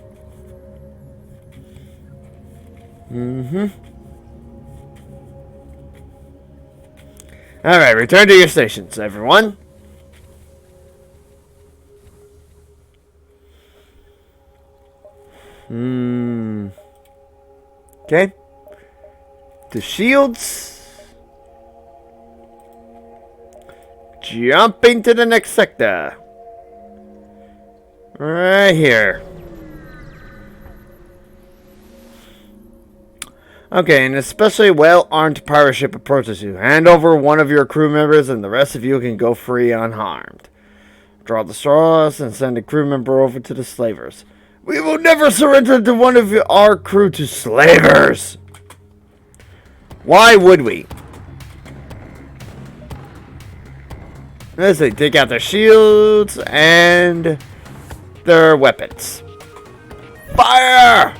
Alright, return to your stations, everyone. Okay. The shields. Jumping to the next sector. Right here. Okay, an especially well-armed pirate ship approaches you. Hand over one of your crew members and the rest of you can go free unharmed. Draw the straws and send a crew member over to the slavers. We will never surrender to one of our crew to slavers! Why would we? Let's see, take out their shields and their weapons. Fire!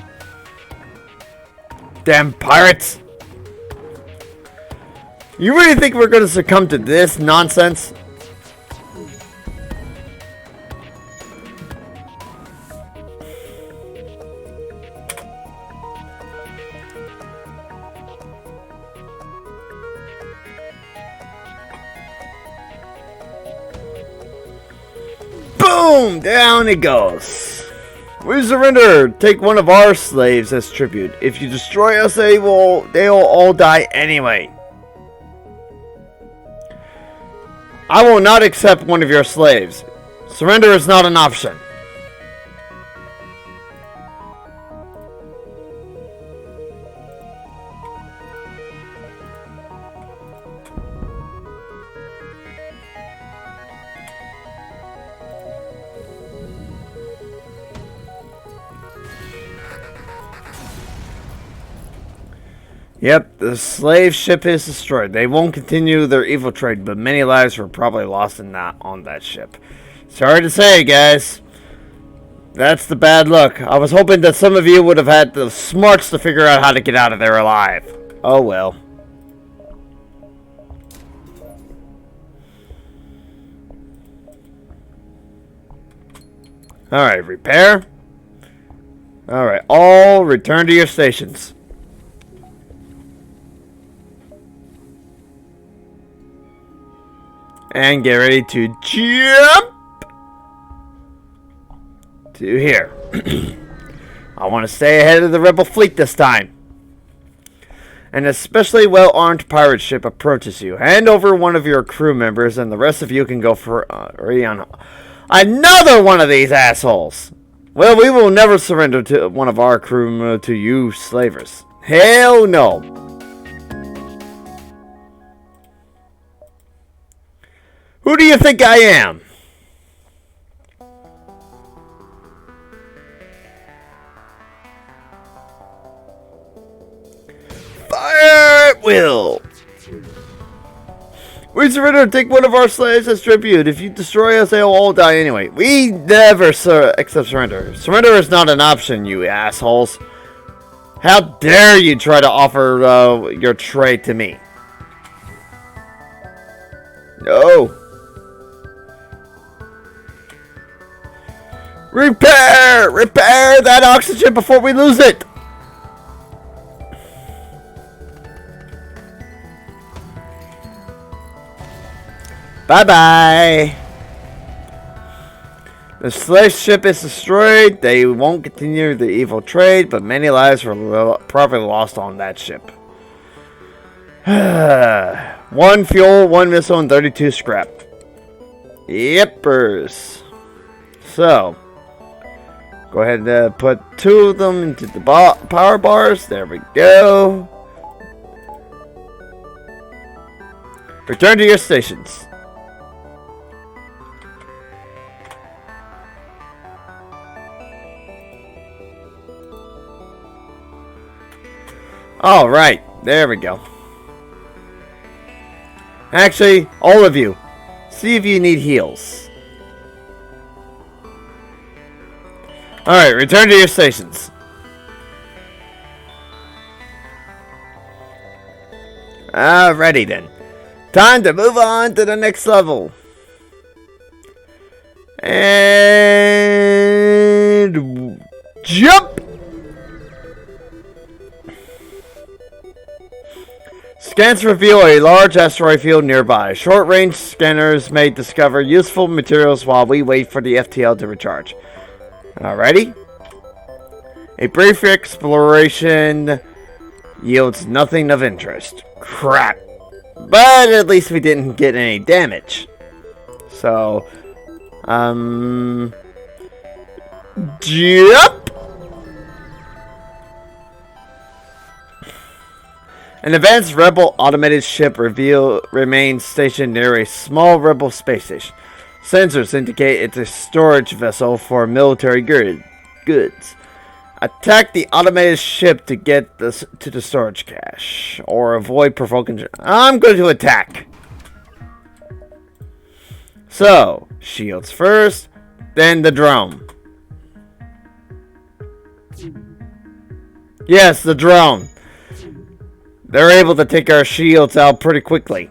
Damn pirates! You really think we're going to succumb to this nonsense? Boom! Down it goes. We surrender. Take one of our slaves as tribute. If you destroy us, they'll all die anyway. I will not accept one of your slaves. Surrender is not an option. Yep, the slave ship is destroyed. They won't continue their evil trade, but many lives were probably lost on that ship. Sorry to say, guys. That's the bad luck. I was hoping that some of you would have had the smarts to figure out how to get out of there alive. Oh well. Alright, repair. Alright, all return to your stations. And get ready to jump to here. I want to stay ahead of the rebel fleet this time. An especially well-armed pirate ship approaches you. Hand over one of your crew members and the rest of you can go for on another one of these assholes. Well, we will never surrender to one of our crew to you slavers. Hell no. Who do you think I am? Fire at will. We surrender and take one of our slaves as tribute. If you destroy us, they'll all die anyway. We never accept surrender. Surrender is not an option, you assholes. How dare you try to offer your trade to me? No. Repair! Repair that oxygen before we lose it! Bye-bye! The slave ship is destroyed. They won't continue the evil trade, but many lives were probably lost on that ship. 1 fuel, 1 missile, and 32 scrap. Yippers. So, go ahead and put 2 of them into the power bars. There we go. Return to your stations. Alright, there we go. Actually, all of you, see if you need heals. Alright, return to your stations. Alrighty then. Time to move on to the next level. And jump! Scans reveal a large asteroid field nearby. Short-range scanners may discover useful materials while we wait for the FTL to recharge. Alrighty. A brief exploration yields nothing of interest. Crap. But at least we didn't get any damage. So, jump! An advanced rebel automated ship remains stationed near a small rebel space station. Sensors indicate it's a storage vessel for military goods. Attack the automated ship to get to the storage cache, or avoid provoking. I'm going to attack. So, shields first, then the drone. Yes, the drone. They're able to take our shields out pretty quickly.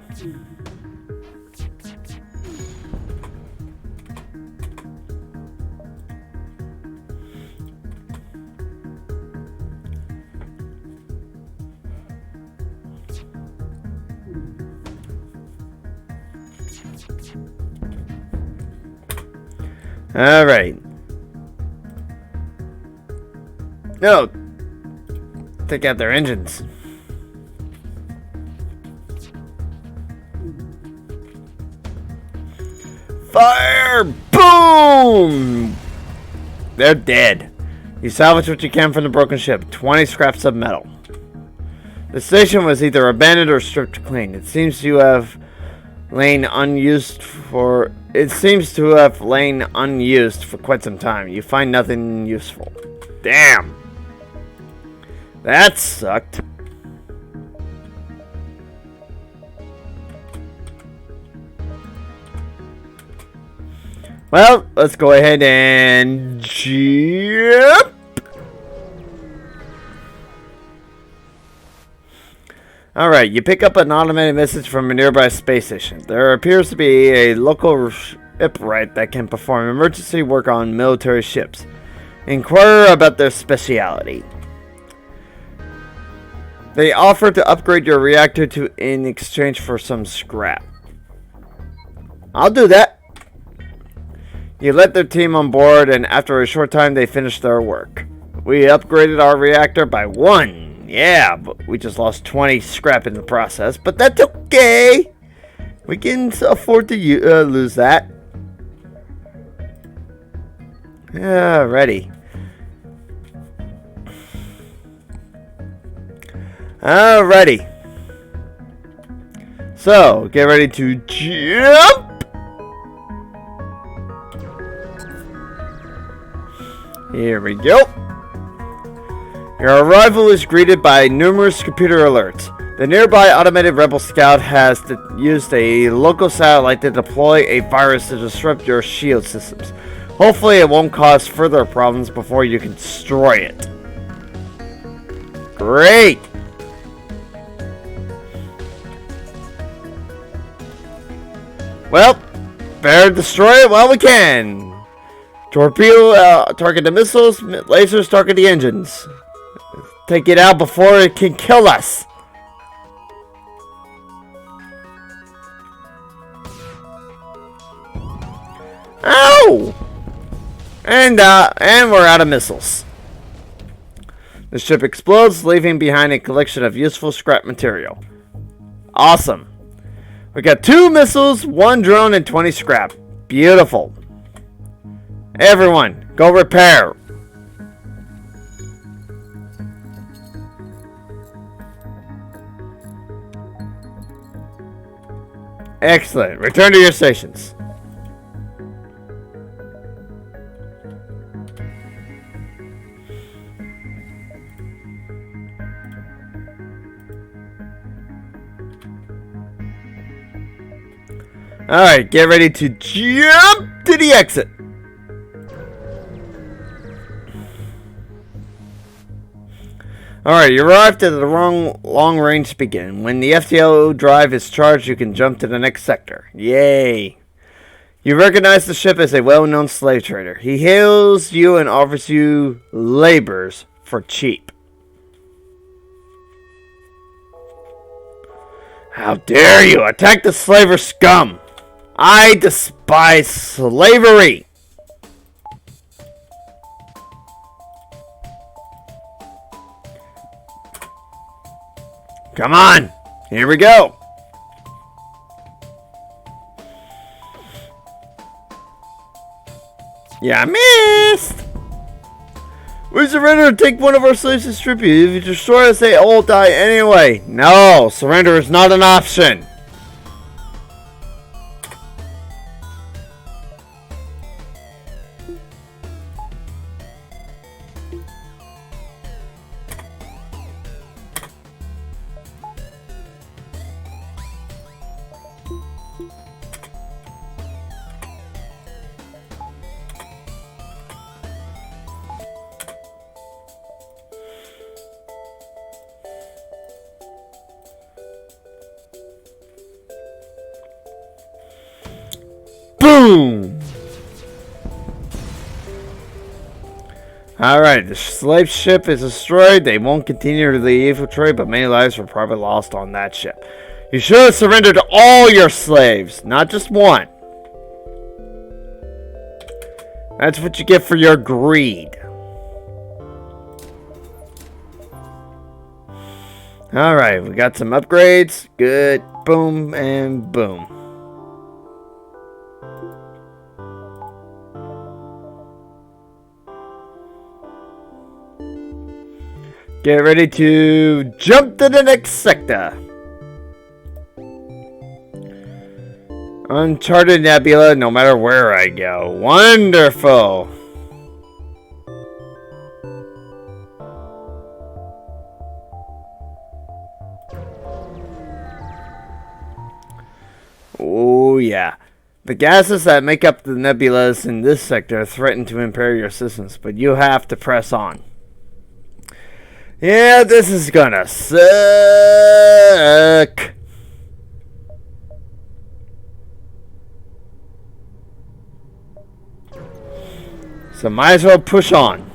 Alright. No. Take out their engines. Fire! Boom! They're dead. You salvage what you can from the broken ship. 20 scraps of metal. The station was either abandoned or stripped clean. It seems to have lain unused for quite some time. You find nothing useful. Damn. That sucked. Well, let's go ahead and jump. Alright, you pick up an automated message from a nearby space station. There appears to be a local shipwright that can perform emergency work on military ships. Inquire about their specialty. They offer to upgrade your reactor in exchange for some scrap. I'll do that. You let their team on board, and after a short time they finish their work. We upgraded our reactor by 1. Yeah, but we just lost 20 scrap in the process, but that's okay. We can afford to lose that. Yeah, ready. Alrighty. So, get ready to jump. Here we go. Your arrival is greeted by numerous computer alerts. The nearby automated rebel scout has used a local satellite to deploy a virus to disrupt your shield systems. Hopefully it won't cause further problems before you can destroy it. Great! Well, better destroy it while we can. Torpedo target the missiles, lasers target the engines. Take it out before it can kill us. Ow! And we're out of missiles. The ship explodes, leaving behind a collection of useful scrap material. Awesome. We got 2 missiles, 1 drone, and 20 scrap. Beautiful. Everyone, go repair. Excellent. Return to your stations. Alright, get ready to jump to the exit. Alright, you arrived at the wrong long-range beacon. When the FTL drive is charged, you can jump to the next sector. Yay! You recognize the ship as a well-known slave trader. He hails you and offers you labors for cheap. How dare you attack the slaver scum! I despise slavery! Come on! Here we go! Yeah, I missed! We surrender and take one of our slaves as tribute. If you destroy us, they all die anyway. No, surrender is not an option. Boom! Alright, the slave ship is destroyed. They won't continue to the infiltrate, but many lives were probably lost on that ship. You should have surrendered all your slaves, not just one. That's what you get for your greed. Alright, we got some upgrades. Good. Boom and boom. Get ready to jump to the next sector. Uncharted Nebula, no matter where I go. Wonderful. Oh, yeah. The gases that make up the nebulas in this sector threaten to impair your systems, but you have to press on. Yeah, this is gonna suck. So might as well push on.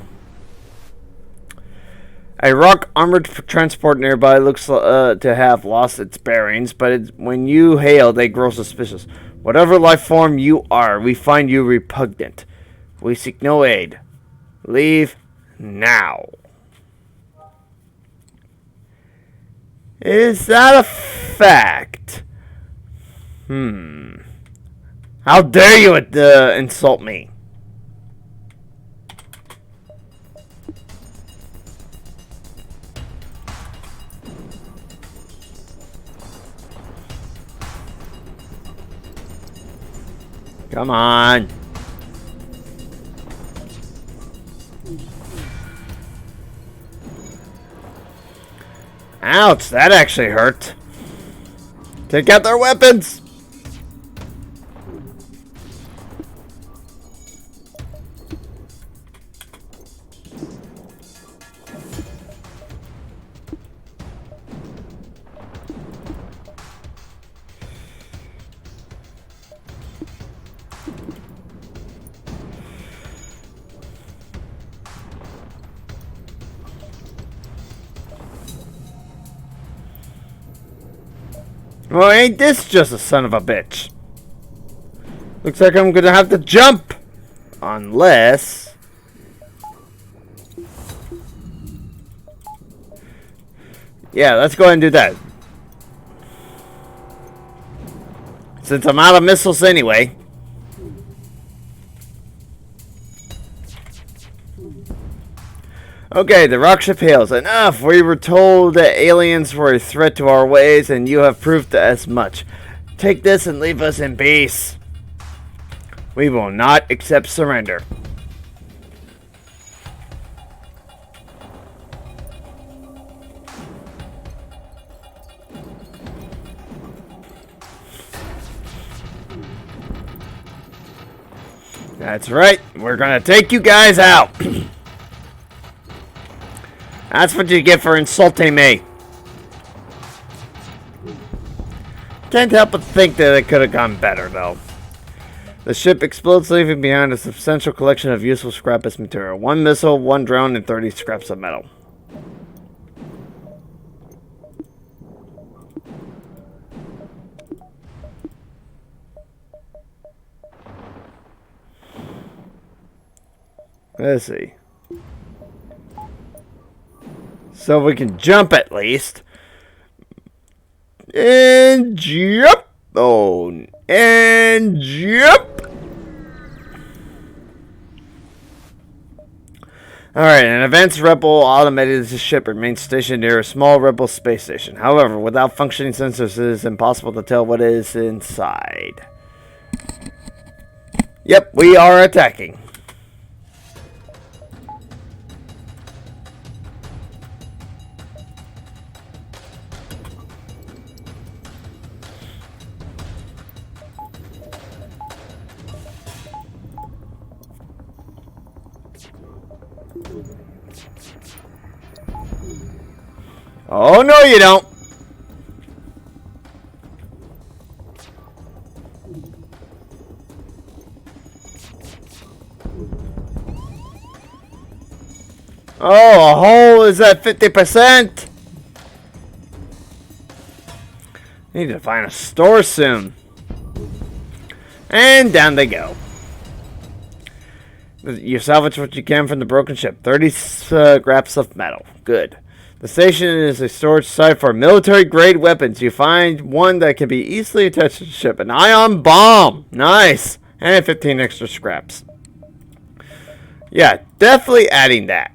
A rock armored transport nearby looks to have lost its bearings, but when you hail, they grow suspicious. Whatever life form you are, we find you repugnant. We seek no aid. Leave now. Is that a fact? How dare you insult me? Come on. Ouch, that actually hurt. Take out their weapons. Well, ain't this just a son of a bitch? Looks like I'm gonna have to jump. Unless... yeah, let's go ahead and do that. Since I'm out of missiles anyway. Okay, the rockship hails. Enough! We were told that aliens were a threat to our ways, and you have proved as much. Take this and leave us in peace. We will not accept surrender. That's right. We're gonna take you guys out. That's what you get for insulting me. Can't help but think that it could have gone better, though. The ship explodes, leaving behind a substantial collection of useful scrap as material. 1 missile, 1 drone, and 30 scraps of metal. Let's see. So we can jump at least. And jump. Oh, and jump. Alright, an advanced Rebel automated ship remains stationed near a small Rebel space station. However, without functioning sensors, it is impossible to tell what is inside. Yep, we are attacking. Oh, no, you don't. Oh, a hole is at 50%. Need to find a store soon. And down they go. You salvage what you can from the broken ship. 30 scraps of metal. Good. The station is a storage site for military-grade weapons. You find one that can be easily attached to the ship. An ion bomb! Nice! And 15 extra scraps. Yeah, definitely adding that.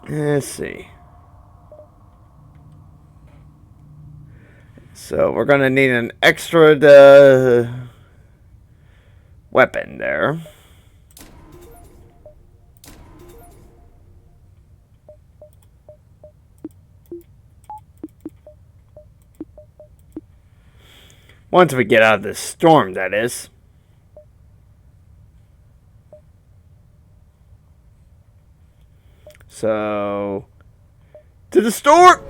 Let's see. So we're going to need an extra weapon there. Once we get out of this storm, that is. So, to the store!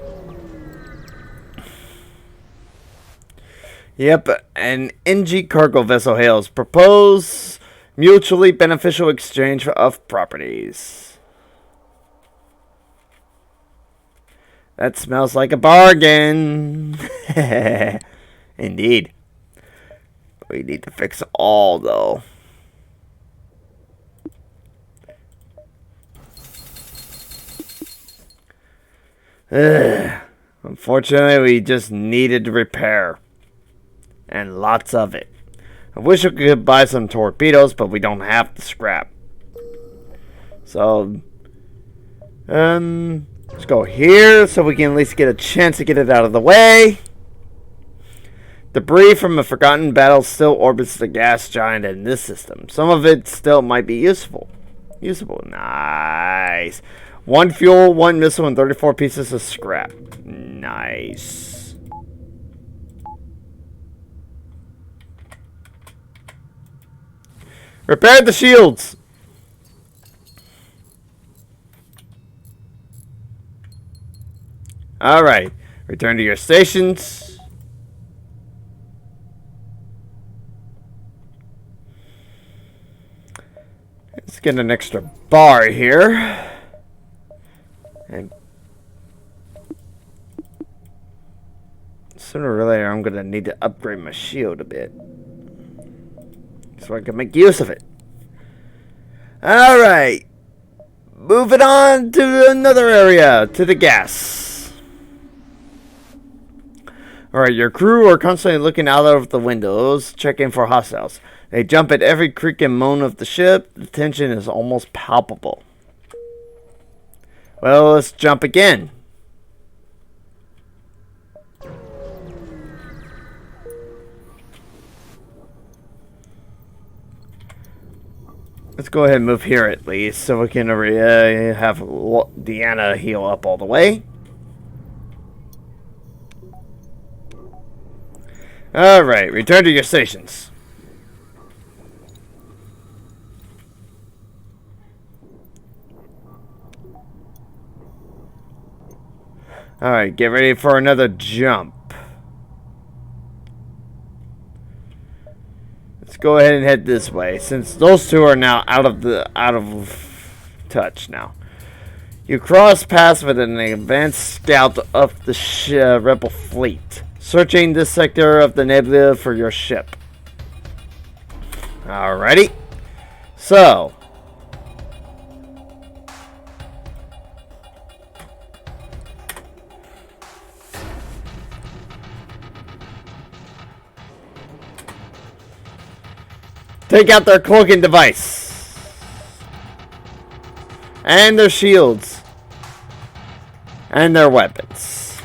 Yep, an NG cargo vessel hails. Propose mutually beneficial exchange of properties. That smells like a bargain. Indeed. We need to fix all, though. Unfortunately, we just needed repair. And lots of it. I wish we could buy some torpedoes, but we don't have the scrap. So, let's go here so we can at least get a chance to get it out of the way. Debris from a forgotten battle still orbits the gas giant in this system. Some of it still might be useful. Nice. 1 fuel, 1 missile, and 34 pieces of scrap. Nice. Repair the shields. Alright. Return to your stations. Let's get an extra bar here. And sooner or later, I'm going to need to upgrade my shield a bit, so I can make use of it. Alright. Moving on to another area, to the gas. Alright, your crew are constantly looking out of the windows, checking for hostiles. They jump at every creak and moan of the ship. The tension is almost palpable. Well, let's jump again. Let's go ahead and move here at least, so we can have Deanna heal up all the way. Alright, return to your stations. Alright, get ready for another jump. Let's go ahead and head this way, since those two are now out of touch now. You cross paths with an advanced scout of the rebel fleet, searching this sector of the nebula for your ship. Alrighty. So, take out their cloaking device. And their shields. And their weapons.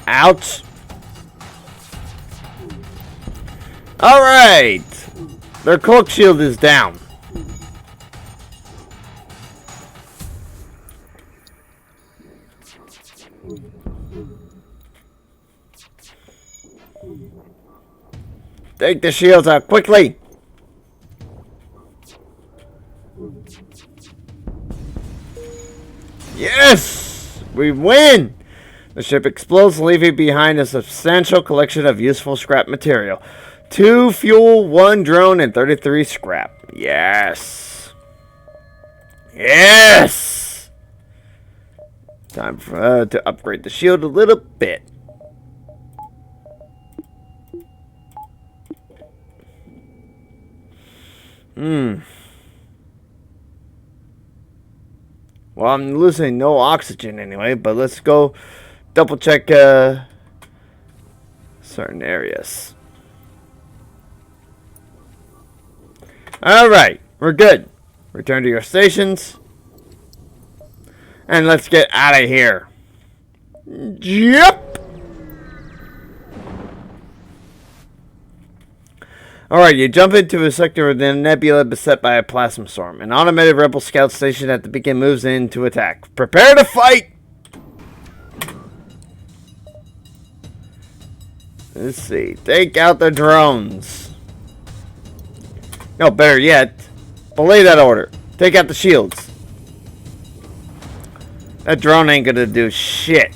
Ouch. Alright. Their cloak shield is down. Take the shields out quickly. Yes! We win! The ship explodes, leaving behind a substantial collection of useful scrap material. 2 fuel, 1 drone, and 33 scrap. Yes! Yes! Time for, to upgrade the shield a little bit. Well, I'm losing no oxygen anyway, but let's go double check certain areas. Alright, we're good. Return to your stations. And let's get out of here. Yep. Alright, you jump into a sector within a nebula beset by a plasma storm. An automated rebel scout station at the beacon moves in to attack. Prepare to fight! Let's see. Take out the drones. No, better yet, belay that order. Take out the shields. That drone ain't gonna do shit.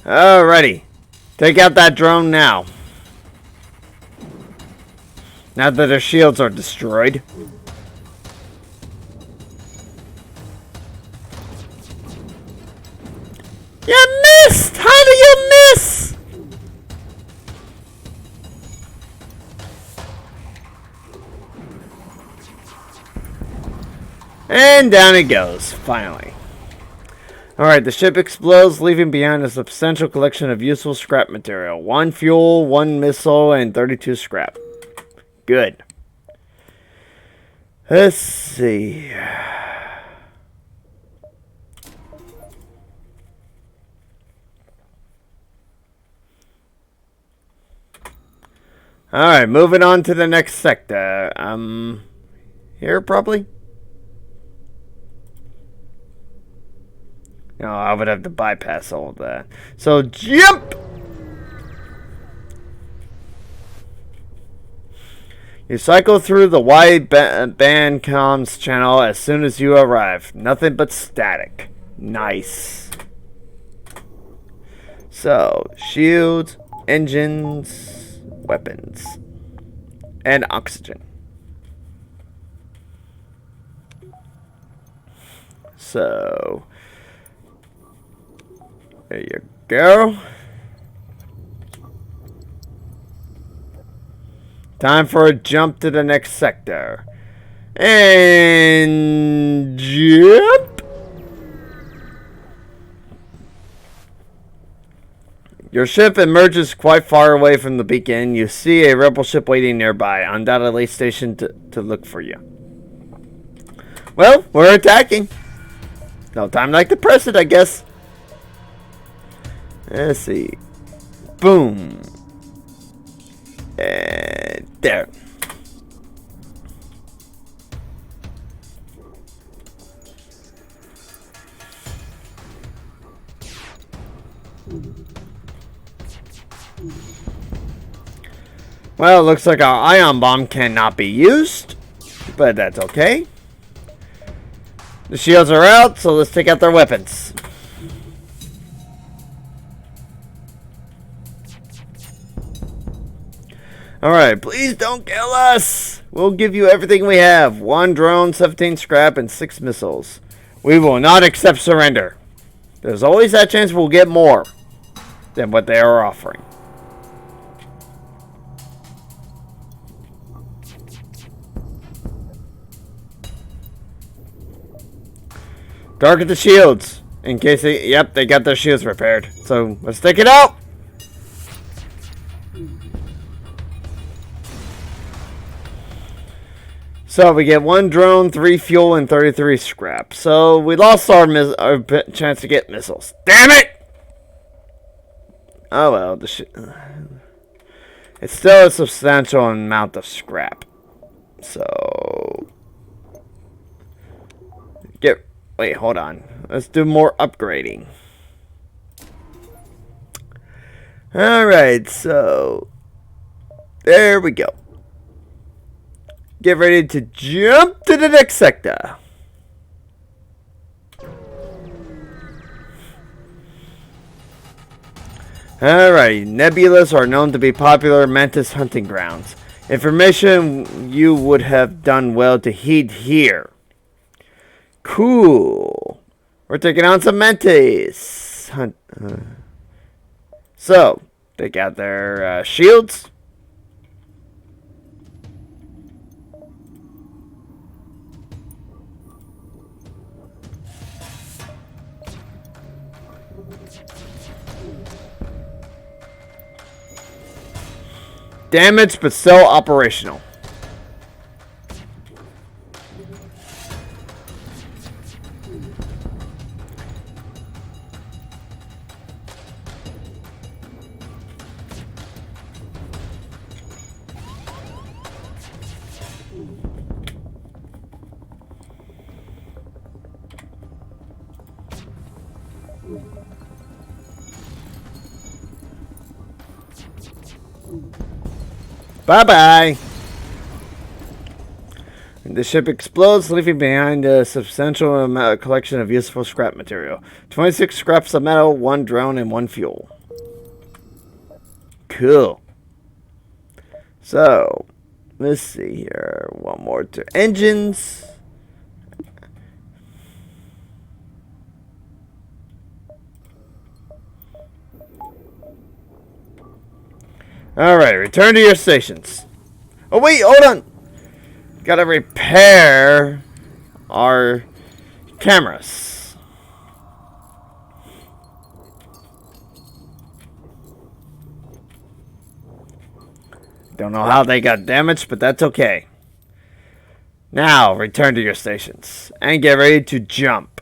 Alrighty. Take out that drone now. Now that their shields are destroyed. You missed! How do you miss? And down it goes, finally. Alright, the ship explodes, leaving behind a substantial collection of useful scrap material. 1 fuel, 1 missile, and 32 scrap. Good. Let's see. Alright, moving on to the next sector. Here probably? No, I would have to bypass all of that. So, jump! You cycle through the wide band comms channel as soon as you arrive. Nothing but static. Nice. So, shields, engines, weapons, and oxygen. So, there you go. Time for a jump to the next sector. And jump. Your ship emerges quite far away from the beacon. You see a rebel ship waiting nearby, undoubtedly stationed to look for you. Well, we're attacking. No time like to press it, I guess. Let's see. Boom. And there. Well, it looks like our ion bomb cannot be used, but that's okay. The shields are out, so let's take out their weapons. Alright, please don't kill us! We'll give you everything we have. 1 drone, 17 scrap, and 6 missiles. We will not accept surrender. There's always that chance we'll get more than what they are offering. Target the shields. In case they... Yep, they got their shields repaired. So, let's take it out! So, we get 1 drone, 3 fuel, and 33 scrap. So, we lost our chance to get missiles. Damn it! Oh well, it's still a substantial amount of scrap. So... Wait, hold on. Let's do more upgrading. Alright, so... There we go. Get ready to jump to the next sector. Alright, nebulas are known to be popular mantis hunting grounds. Information you would have done well to heed here. Cool. We're taking on some mantis. So, take out their shields. Damaged but still operational. Bye-bye. The ship explodes, leaving behind a substantial collection of useful scrap material. 26 scraps of metal, 1 drone, and 1 fuel. Cool. So, let's see here. One more to engines. Alright, return to your stations. Oh wait, hold on! Gotta repair our cameras. Don't know how they got damaged, but that's okay. Now, return to your stations. And get ready to jump.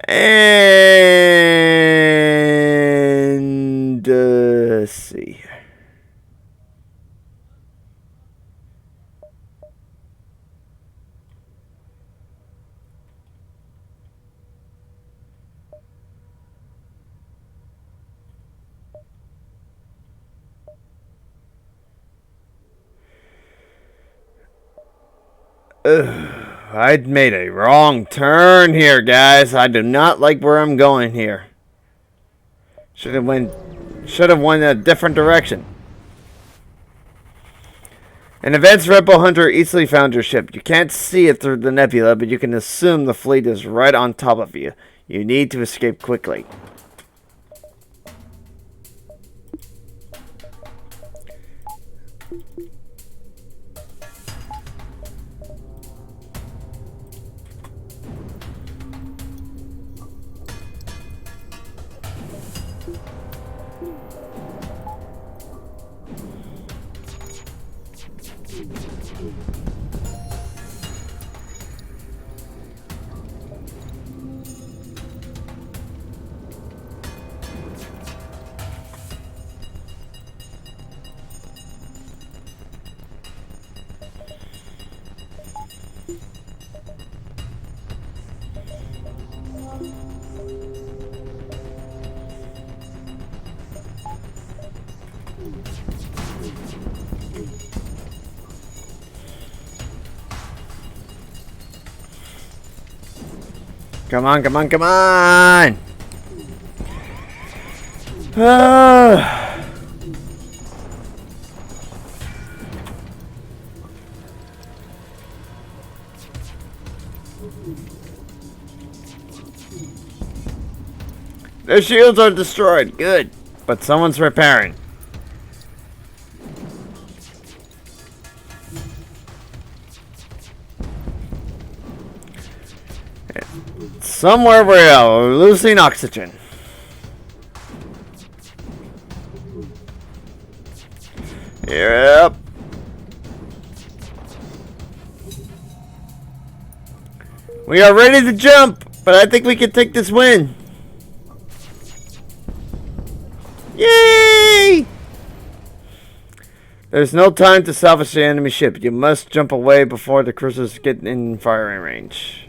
And let's see. I'd made a wrong turn here, guys. I do not like where I'm going here. Should have went a different direction. An advanced rebel hunter easily found your ship. You can't see it through the nebula, but you can assume the fleet is right on top of you. You need to escape quickly. Come on, come on, come on! Their shields are destroyed. Good. But someone's repairing. Somewhere we're losing oxygen. Yep. We are ready to jump, but I think we can take this win. Yay! There's no time to salvage the enemy ship. You must jump away before the cruisers get in firing range.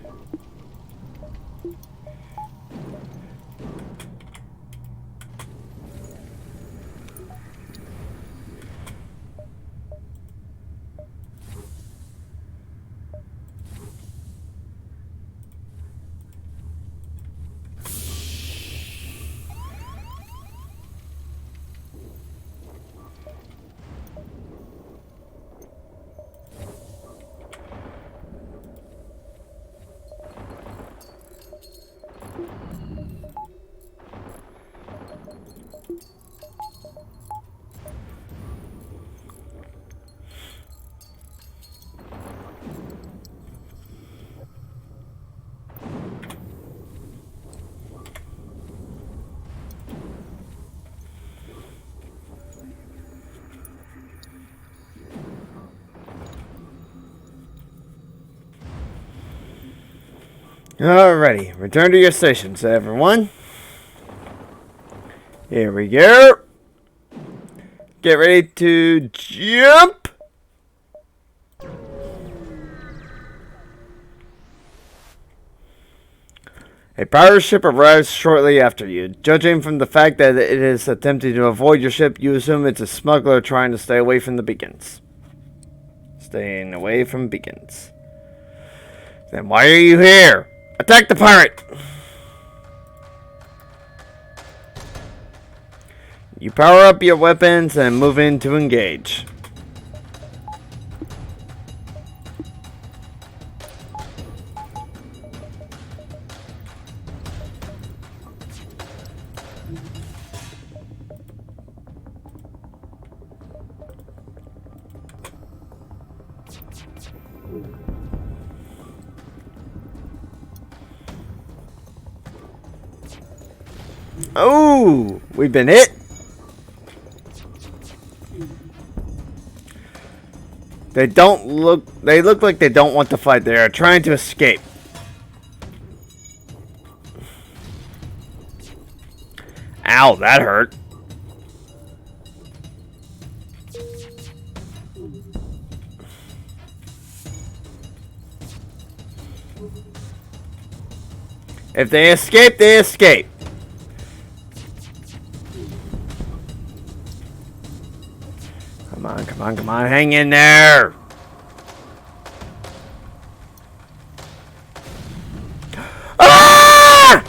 Alrighty, return to your stations, everyone. Here we go. Get ready to jump. A pirate ship arrives shortly after you. Judging from the fact that it is attempting to avoid your ship, you assume it's a smuggler trying to stay away from the beacons. Staying away from beacons. Then why are you here? Attack the pirate! You power up your weapons and move in to engage. Oh, we've been hit. They look like they don't want to fight. They are trying to escape. Ow, that hurt. If they escape, they escape. Come on, come on, come on, hang in there! Ah!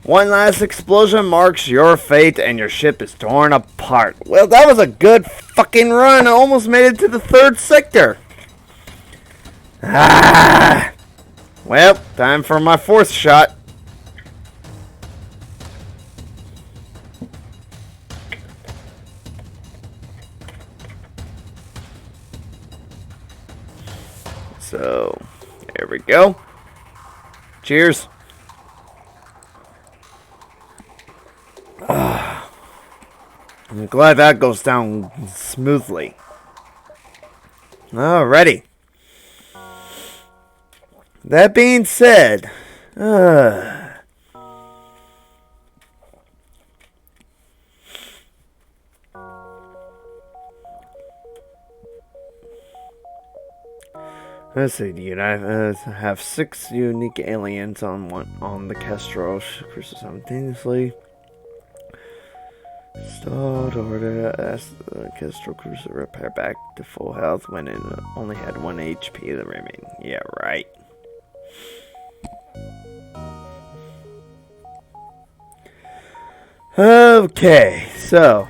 One last explosion marks your fate and your ship is torn apart. Well, that was a good fucking run. I almost made it to the 3rd sector. Ah! Well, time for my 4th shot. So, there we go. Cheers. I'm glad that goes down smoothly. Alrighty. That being said, let's see. You have 6 unique aliens on the Kestrel cruiser simultaneously. Start order. Ask the Kestrel cruiser repair back to full health when it only had 1 HP remaining. Yeah, right. Okay, so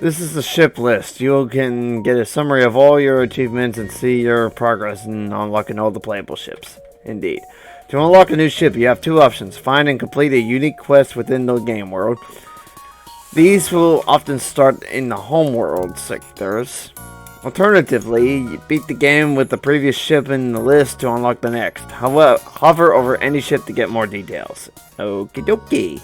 this is the ship list. You can get a summary of all your achievements and see your progress in unlocking all the playable ships. Indeed. To unlock a new ship, you have 2 options. Find and complete a unique quest within the game world. These will often start in the home world sectors. Alternatively, you beat the game with the previous ship in the list to unlock the next. However, hover over any ship to get more details. Okie dokie.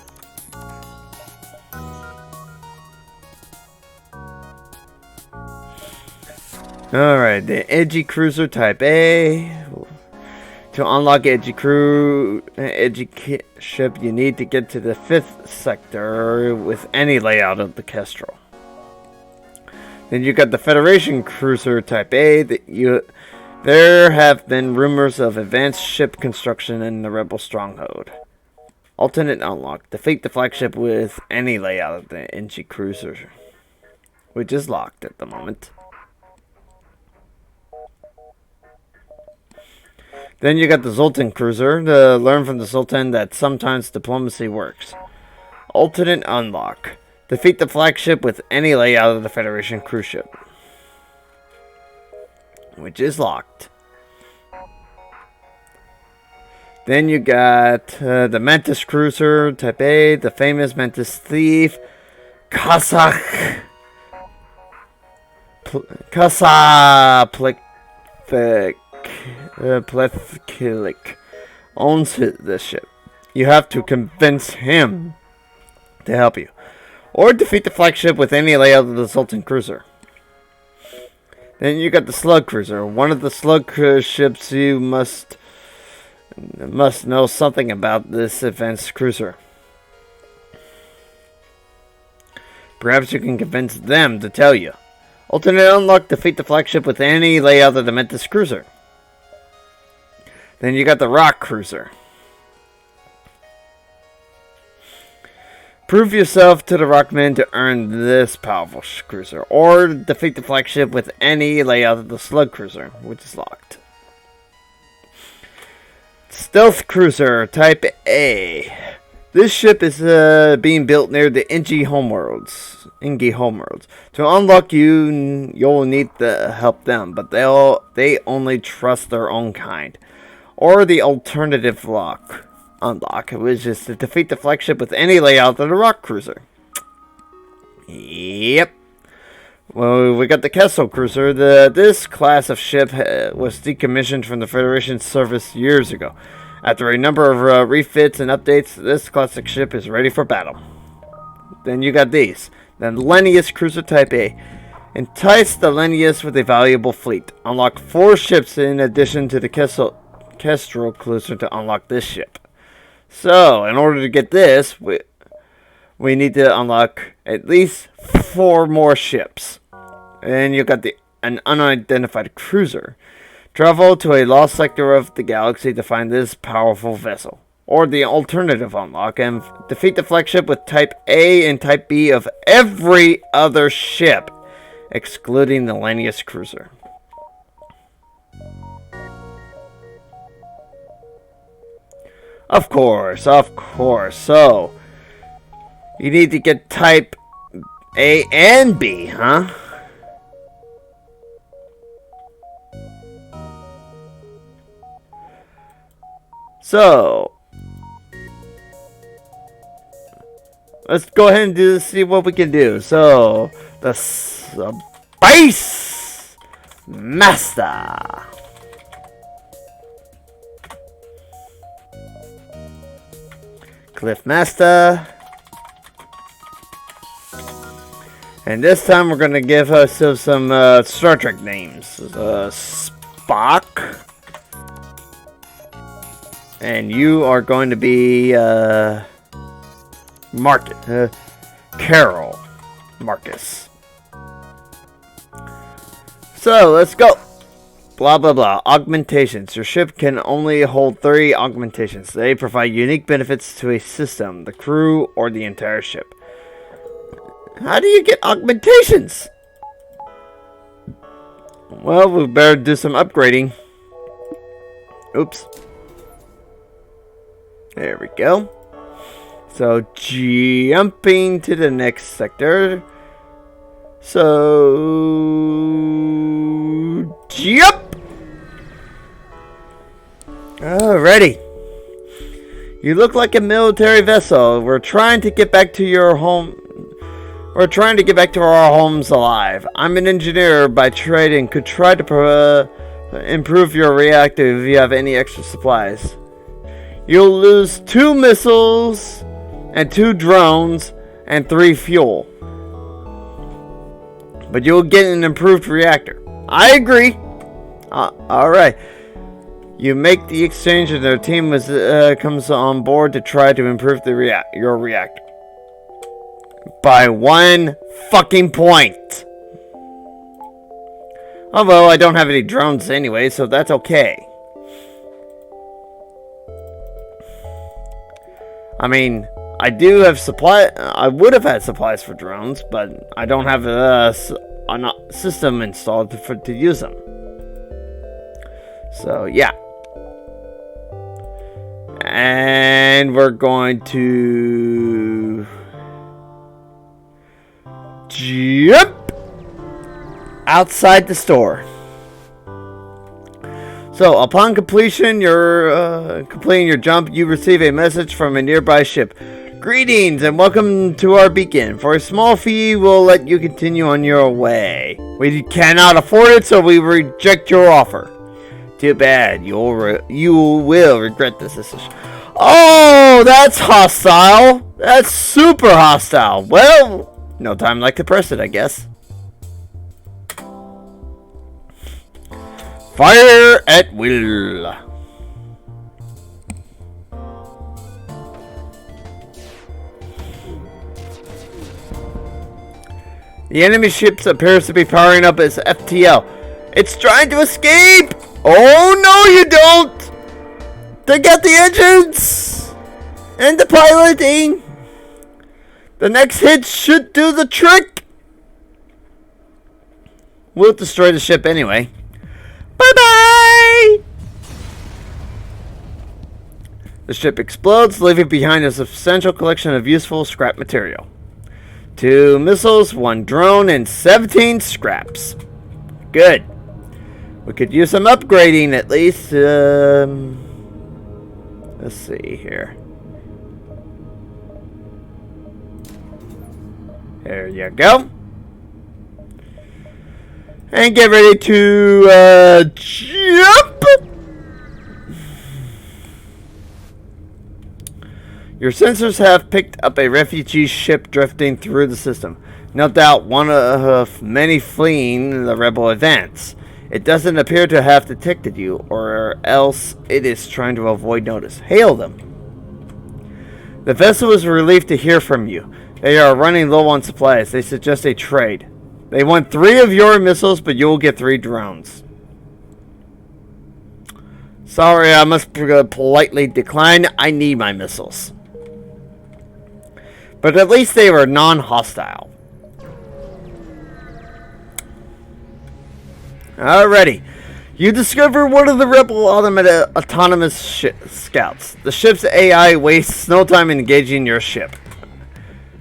Alright, the Edgy Cruiser Type A. To unlock Edgy ship, you need to get to the 5th sector with any layout of the Kestrel. Then you got the Federation Cruiser Type A. There have been rumors of advanced ship construction in the Rebel Stronghold. Alternate unlock. Defeat the flagship with any layout of the Edgy Cruiser, which is locked at the moment. Then you got the Zoltan Cruiser. To learn from the Zoltan that sometimes diplomacy works. Alternate unlock. Defeat the flagship with any layout of the Federation cruise ship, which is locked. Then you got the Mantis Cruiser Type A, the famous Mantis Thief, Kasaplek owns this ship. You have to convince him to help you. Or defeat the flagship with any layout of the assaulting cruiser. Then you got the slug cruiser. One of the slug ships you must know something about this advanced cruiser. Perhaps you can convince them to tell you. Alternate unlock, defeat the flagship with any layout of the Mentis cruiser. Then you got the rock cruiser. Prove yourself to the Rockmen to earn this powerful cruiser, or defeat the flagship with any layout of the slug cruiser, which is locked. Stealth cruiser type A. This ship is being built near the Ingi homeworlds. To unlock you'll need to help them, but they only trust their own kind. Or the alternative unlock, which is to defeat the flagship with any layout of the rock cruiser. Yep. Well, we got the Kessel cruiser. This class of ship was decommissioned from the Federation service years ago. After a number of refits and updates, this classic ship is ready for battle. Then you got these. The Lennius cruiser type A. Entice the Lennius with a valuable fleet. Unlock 4 ships in addition to the Kestrel cruiser to unlock this ship. So, in order to get this, we need to unlock at least 4 more ships. And you got an unidentified cruiser. Travel to a lost sector of the galaxy to find this powerful vessel. Or the alternative unlock, and defeat the flagship with Type A and Type B of every other ship, excluding the Lennius cruiser. Of course. So, you need to get Type A and B, huh? So, let's go ahead and see what we can do. So, the Space Master. Cliff Master. And this time we're going to give ourselves some Star Trek names. Spock. And you are going to be Carol Marcus. So let's go. Blah blah blah. Augmentations. Your ship can only hold 3 augmentations. They provide unique benefits to a system, the crew, or the entire ship. How do you get augmentations? Well, we better do some upgrading. Oops. There we go. So, jumping to the next sector. So, jump! Alrighty. You look like a military vessel. We're trying to get back to your home. We're trying to get back to our homes alive. I'm an engineer by trade and could try to improve your reactor if you have any extra supplies. You'll lose 2 missiles and 2 drones and 3 fuel. But you'll get an improved reactor. I agree. Alright. You make the exchange and their team comes on board to try to improve your reactor. By 1 fucking point. Although I don't have any drones anyway, so that's okay. I mean, I do have I would have had supplies for drones, but I don't have a system installed to use them. So, yeah. And we're going to jump outside the store. So, upon completing your jump, you receive a message from a nearby ship. Greetings and welcome to our beacon. For a small fee, we'll let you continue on your way. We cannot afford it, so we reject your offer. Too bad. You will regret this decision. Oh, that's hostile. That's super hostile. Well, no time like to press it, I guess. Fire at will. The enemy ship appears to be powering up as FTL. It's trying to escape! Oh no you don't! Take out the engines! And the piloting! The next hit should do the trick! We'll destroy the ship anyway. Bye-bye! The ship explodes, leaving behind a substantial collection of useful scrap material. 2 missiles, 1 drone, and 17 scraps. Good. We could use some upgrading at least. Let's see here. There you go. And get ready to jump. Your sensors have picked up a refugee ship drifting through the system. No doubt one of many fleeing the rebel advance. It doesn't appear to have detected you, or else it is trying to avoid notice. Hail them. The vessel is relieved to hear from you. They are running low on supplies. They suggest a trade. They want 3 of your missiles, but you will get 3 drones. Sorry, I must politely decline. I need my missiles. But at least they were non-hostile. Alrighty. You discover one of the rebel autonomous scouts. The ship's AI wastes no time in engaging your ship.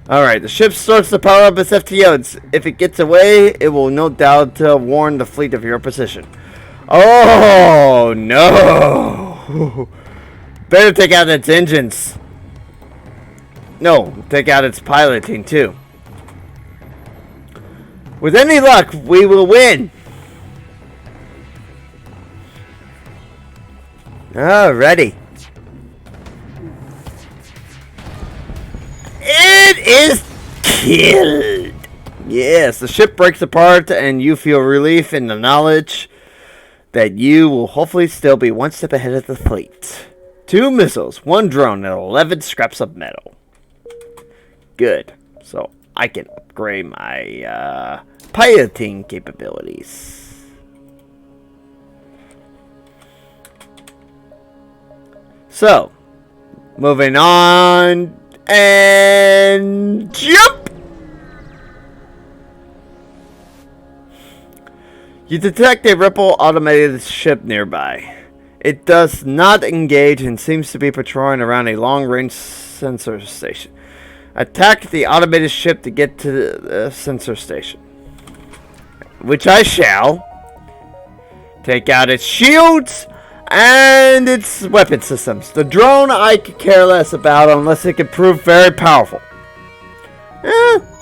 Alright, the ship starts to power up its FTL. If it gets away, it will no doubt warn the fleet of your position. Oh, no. Better take out its engines. No, take out its piloting too. With any luck, we will win. Alrighty. It is killed. Yes, the ship breaks apart and you feel relief in the knowledge that you will hopefully still be one step ahead of the fleet. 2 missiles, 1 drone, and 11 scraps of metal. Good. So I can upgrade my piloting capabilities. So, moving on and jump! You detect a Ripple automated ship nearby. It does not engage and seems to be patrolling around a long-range sensor station. Attack the automated ship to get to the sensor station. Which I shall. Take out its shields and its weapon systems. The drone I could care less about unless it can prove very powerful.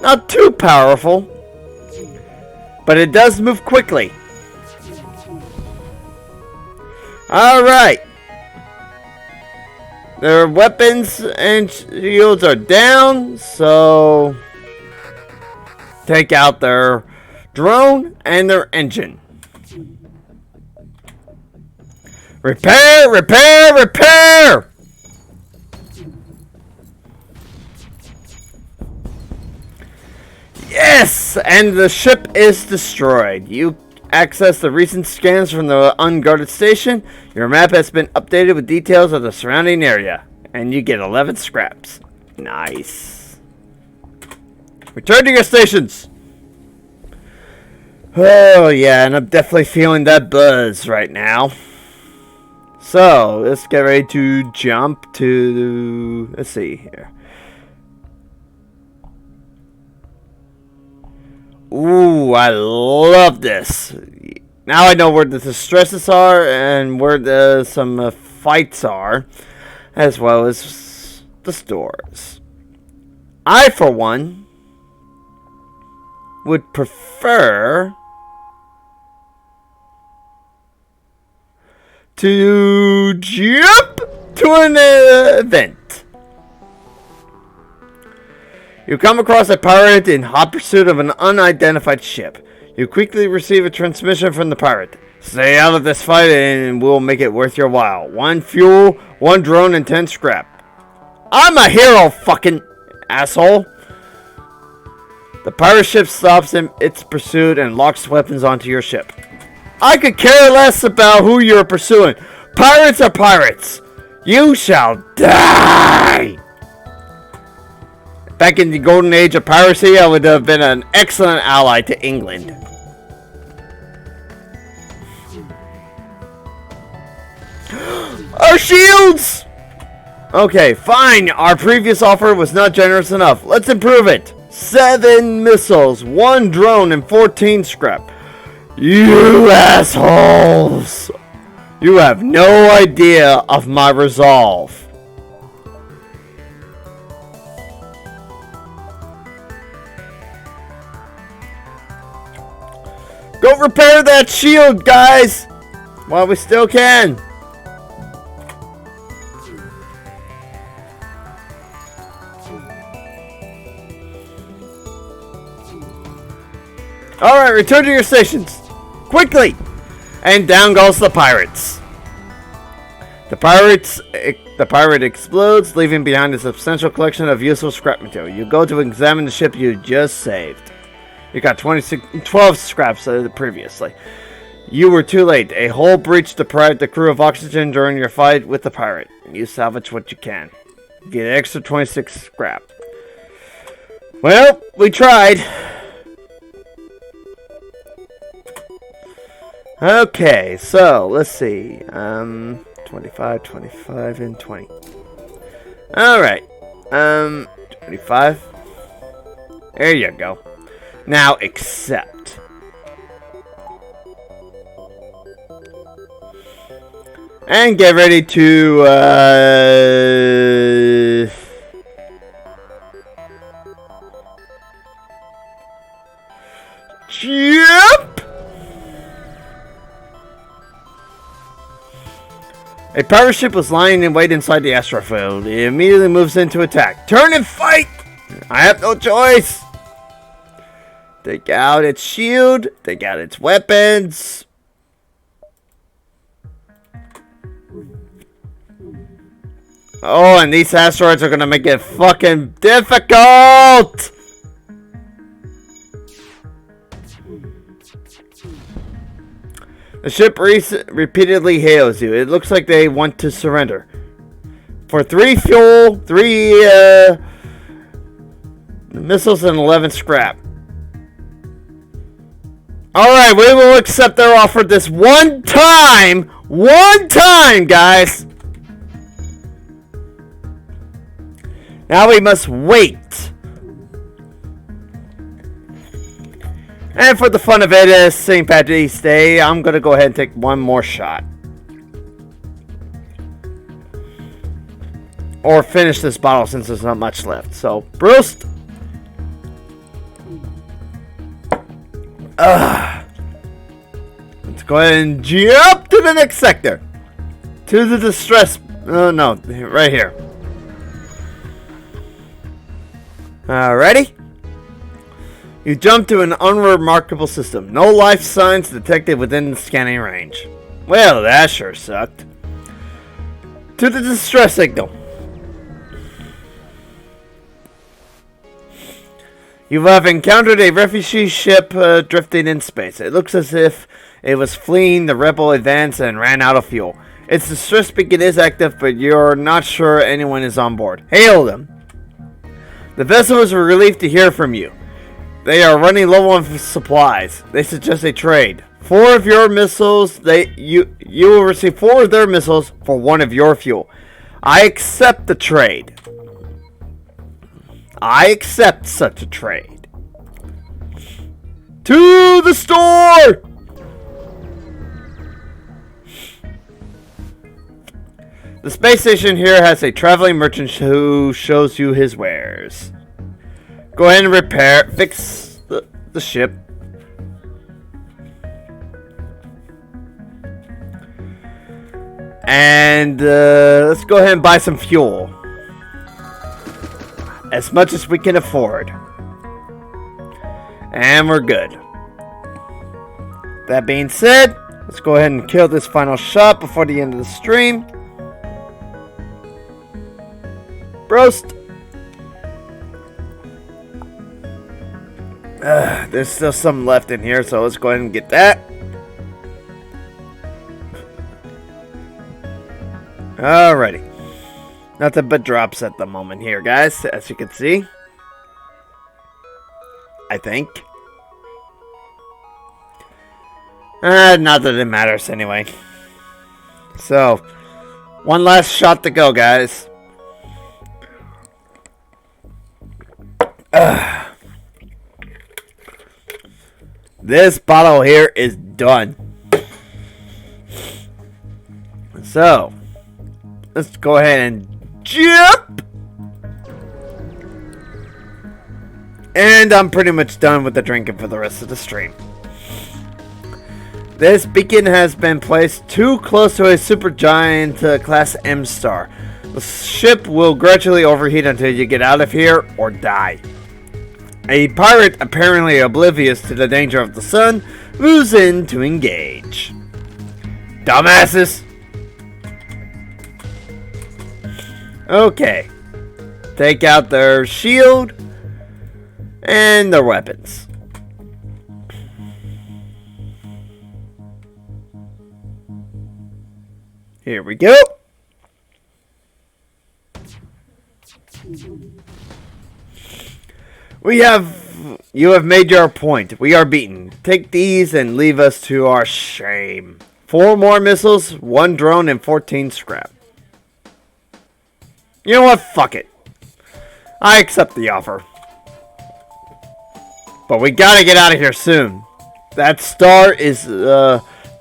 Not too powerful. But it does move quickly. Alright. Their weapons and shields are down, so take out their drone and their engine. Repair, repair, repair! Yes! And the ship is destroyed. You access the recent scans from the unguarded station. Your map has been updated with details of the surrounding area. And you get 11 scraps. Nice. Return to your stations! Oh yeah, and I'm definitely feeling that buzz right now. So, let's get ready to jump to... Let's see here. Ooh, I love this. Now I know where the distresses are and where some fights are, as well as the stores. I, for one, would prefer to jump to an event. You come across a pirate in hot pursuit of an unidentified ship. You quickly receive a transmission from the pirate. Stay out of this fight and we'll make it worth your while. 1 fuel, 1 drone, and 10 scrap. I'm a hero, fucking asshole. The pirate ship stops in its pursuit and locks weapons onto your ship. I could care less about who you're pursuing. Pirates are pirates. You shall die. Back in the golden age of piracy, I would have been an excellent ally to England. Our shields! Okay, fine. Our previous offer was not generous enough. Let's improve it. 7 missiles, 1 drone, and 14 scrap. You assholes! You have no idea of my resolve. Go repair that shield, guys! While we still can. Alright, return to your stations. Quickly! And down goes the pirates. The pirate explodes, leaving behind a substantial collection of useful scrap material. You go to examine the ship you just saved. You got 12 scraps previously. You were too late. A hole breached deprived the crew of oxygen during your fight with the pirate. You salvage what you can. You get an extra 26 scrap. Well, we tried. Okay, so let's see. 25, 25, and 20. Alright. 25. There you go. Now accept. And get ready to jump. A pirate ship was lying in wait inside the asteroid field. It immediately moves in to attack. Turn and fight! I have no choice! Take out its shield. Take out its weapons. Oh, and these asteroids are gonna make it fucking difficult! The ship repeatedly hails you. It looks like they want to surrender. For 3 fuel, 3 missiles, and 11 scrap. Alright, we will accept their offer this one time! One time, guys! Now we must wait. And for the fun of it, as St. Patrick's Day, I'm going to go ahead and take one more shot. Or finish this bottle since there's not much left. So, Bruce. Let's go ahead and jump to the next sector. To the distress. No, right here. Ready? You jump to an unremarkable system. No life signs detected within the scanning range. Well, that sure sucked. To the distress signal. You have encountered a refugee ship drifting in space. It looks as if it was fleeing the rebel advance and ran out of fuel. Its distress beacon is active, but you're not sure anyone is on board. Hail them. The vessel is relieved to hear from you. They are running low on supplies. They suggest a trade. 4 of your missiles. You will receive 4 of their missiles for 1 of your fuel. I accept the trade. I accept such a trade. To the store! The space station here has a traveling merchant who shows you his wares. Go ahead and fix the ship. And let's go ahead and buy some fuel. As much as we can afford. And we're good. That being said, let's go ahead and kill this final shot before the end of the stream. Roast. There's still some left in here, so let's go ahead and get that. Alrighty. Nothing but drops at the moment here, guys, as you can see. I think. Not that it matters anyway. So, one last shot to go, guys. This bottle here is done. So, let's go ahead and jump. And I'm pretty much done with the drinking for the rest of the stream. This beacon has been placed too close to a supergiant class M star. The ship will gradually overheat until you get out of here or die. A pirate, apparently oblivious to the danger of the sun, moves in to engage. Dumbasses! Okay. Take out their shield and their weapons. Here we go. You have made your point. We are beaten. Take these and leave us to our shame. 4 more missiles, 1 drone, and 14 scrap. You know what? Fuck it. I accept the offer. But we gotta get out of here soon. That star is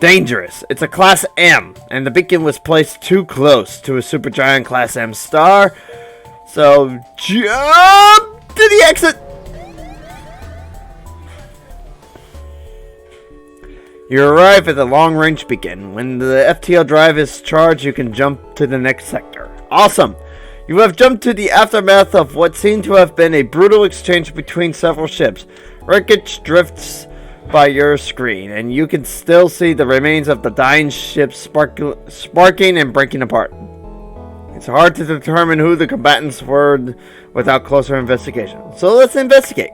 dangerous. It's a class M, and the beacon was placed too close to a supergiant class M star. So jump to the exit. You arrive at the long-range beacon. When the FTL drive is charged, you can jump to the next sector. Awesome! You have jumped to the aftermath of what seemed to have been a brutal exchange between several ships. Wreckage drifts by your screen, and you can still see the remains of the dying ships sparking and breaking apart. It's hard to determine who the combatants were without closer investigation. So let's investigate.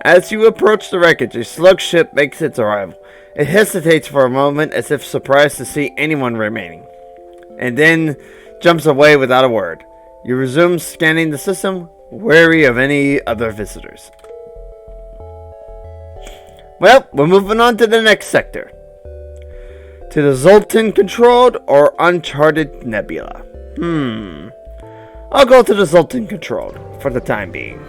As you approach the wreckage, a slug ship makes its arrival. It hesitates for a moment as if surprised to see anyone remaining, and then jumps away without a word. You resume scanning the system, wary of any other visitors. Well, we're moving on to the next sector. To the Zoltan-controlled or uncharted nebula. I'll go to the Zoltan-controlled for the time being.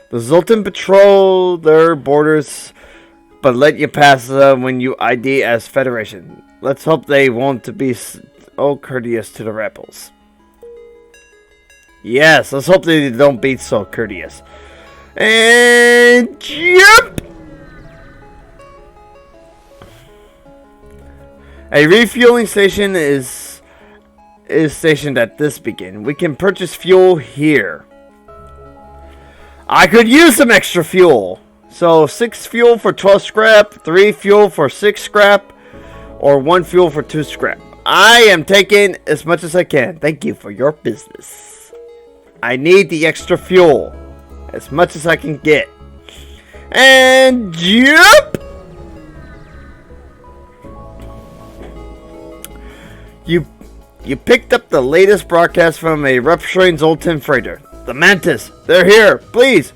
The Zoltan patrol their borders, but let you pass when you ID as Federation. Let's hope they won't be so courteous to the rebels. Yes, let's hope they don't be so courteous. And jump! A refueling station is stationed at this beacon. We can purchase fuel here. I could use some extra fuel. So 6 fuel for 12 scrap, 3 fuel for 6 scrap, or 1 fuel for 2 scrap. I am taking as much as I can. Thank you for your business. I need the extra fuel. As much as I can get. And jump! You picked up the latest broadcast from a rupturing Zoltan freighter. The Mantis, they're here, please.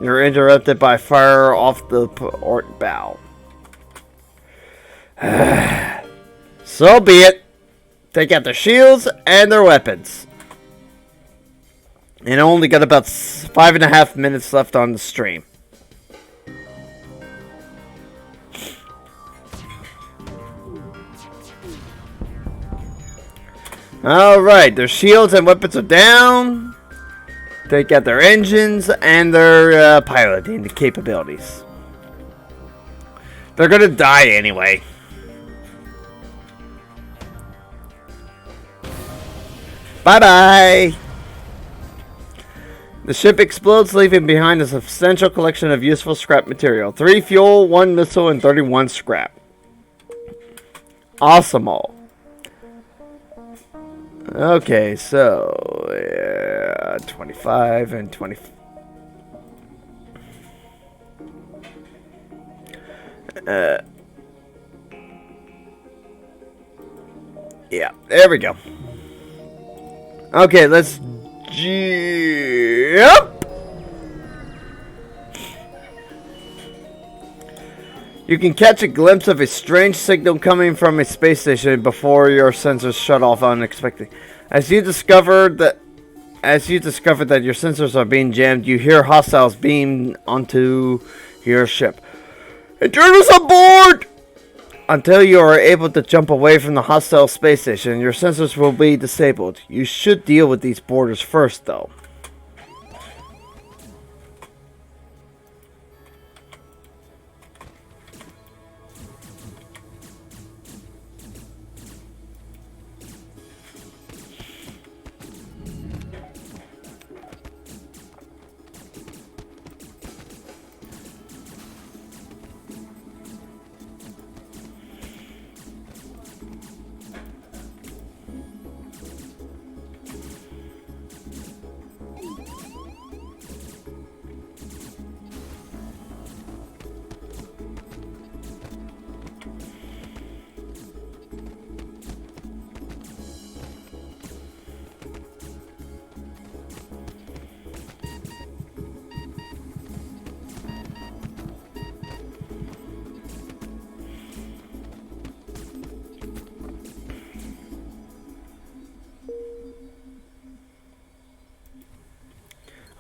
You're interrupted by fire off the port bow. So be it. Take out their shields and their weapons. And I only got about 5.5 minutes left on the stream. Alright, their shields and weapons are down. Take out their engines and their piloting capabilities. They're gonna die anyway. Bye-bye! The ship explodes, leaving behind a substantial collection of useful scrap material. 3 fuel, 1 missile, and 31 scrap. Awesome all. Okay, so 25 and 20. Yeah, there we go. Okay, let's jump. You can catch a glimpse of a strange signal coming from a space station before your sensors shut off unexpectedly. As you discover that your sensors are being jammed, you hear hostiles beam onto your ship. Intruders aboard! Until you are able to jump away from the hostile space station, your sensors will be disabled. You should deal with these boarders first, though.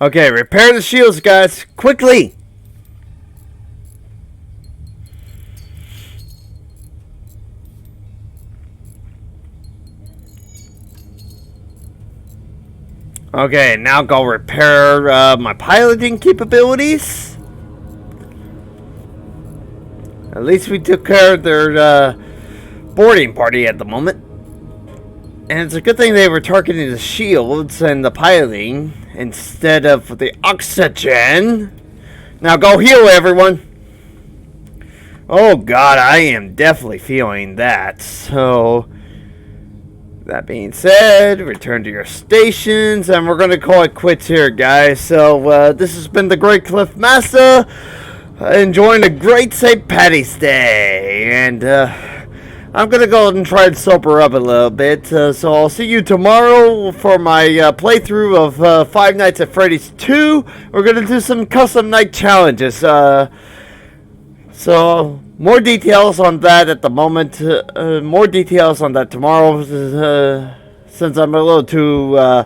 Okay, repair the shields, guys, quickly! Okay, now go repair my piloting capabilities. At least we took care of their boarding party at the moment. And it's a good thing they were targeting the shields and the piloting instead of the oxygen. Now go heal, everyone. Oh god, I am definitely feeling that. So, that being said, return to your stations, and we're going to call it quits here, guys. So, this has been the Great Cliff Master, enjoying a great St. Patty's Day. And, I'm going to go and try and sober up a little bit. So I'll see you tomorrow for my playthrough of Five Nights at Freddy's 2. We're going to do some custom night challenges. So more details on that at the moment. More details on that tomorrow. Since I'm a little too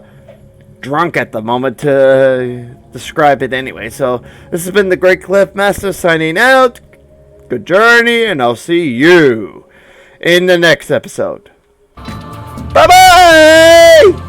drunk at the moment to describe it anyway. So this has been the Great Cliff Master signing out. Good journey, and I'll see you in the next episode. Bye-bye!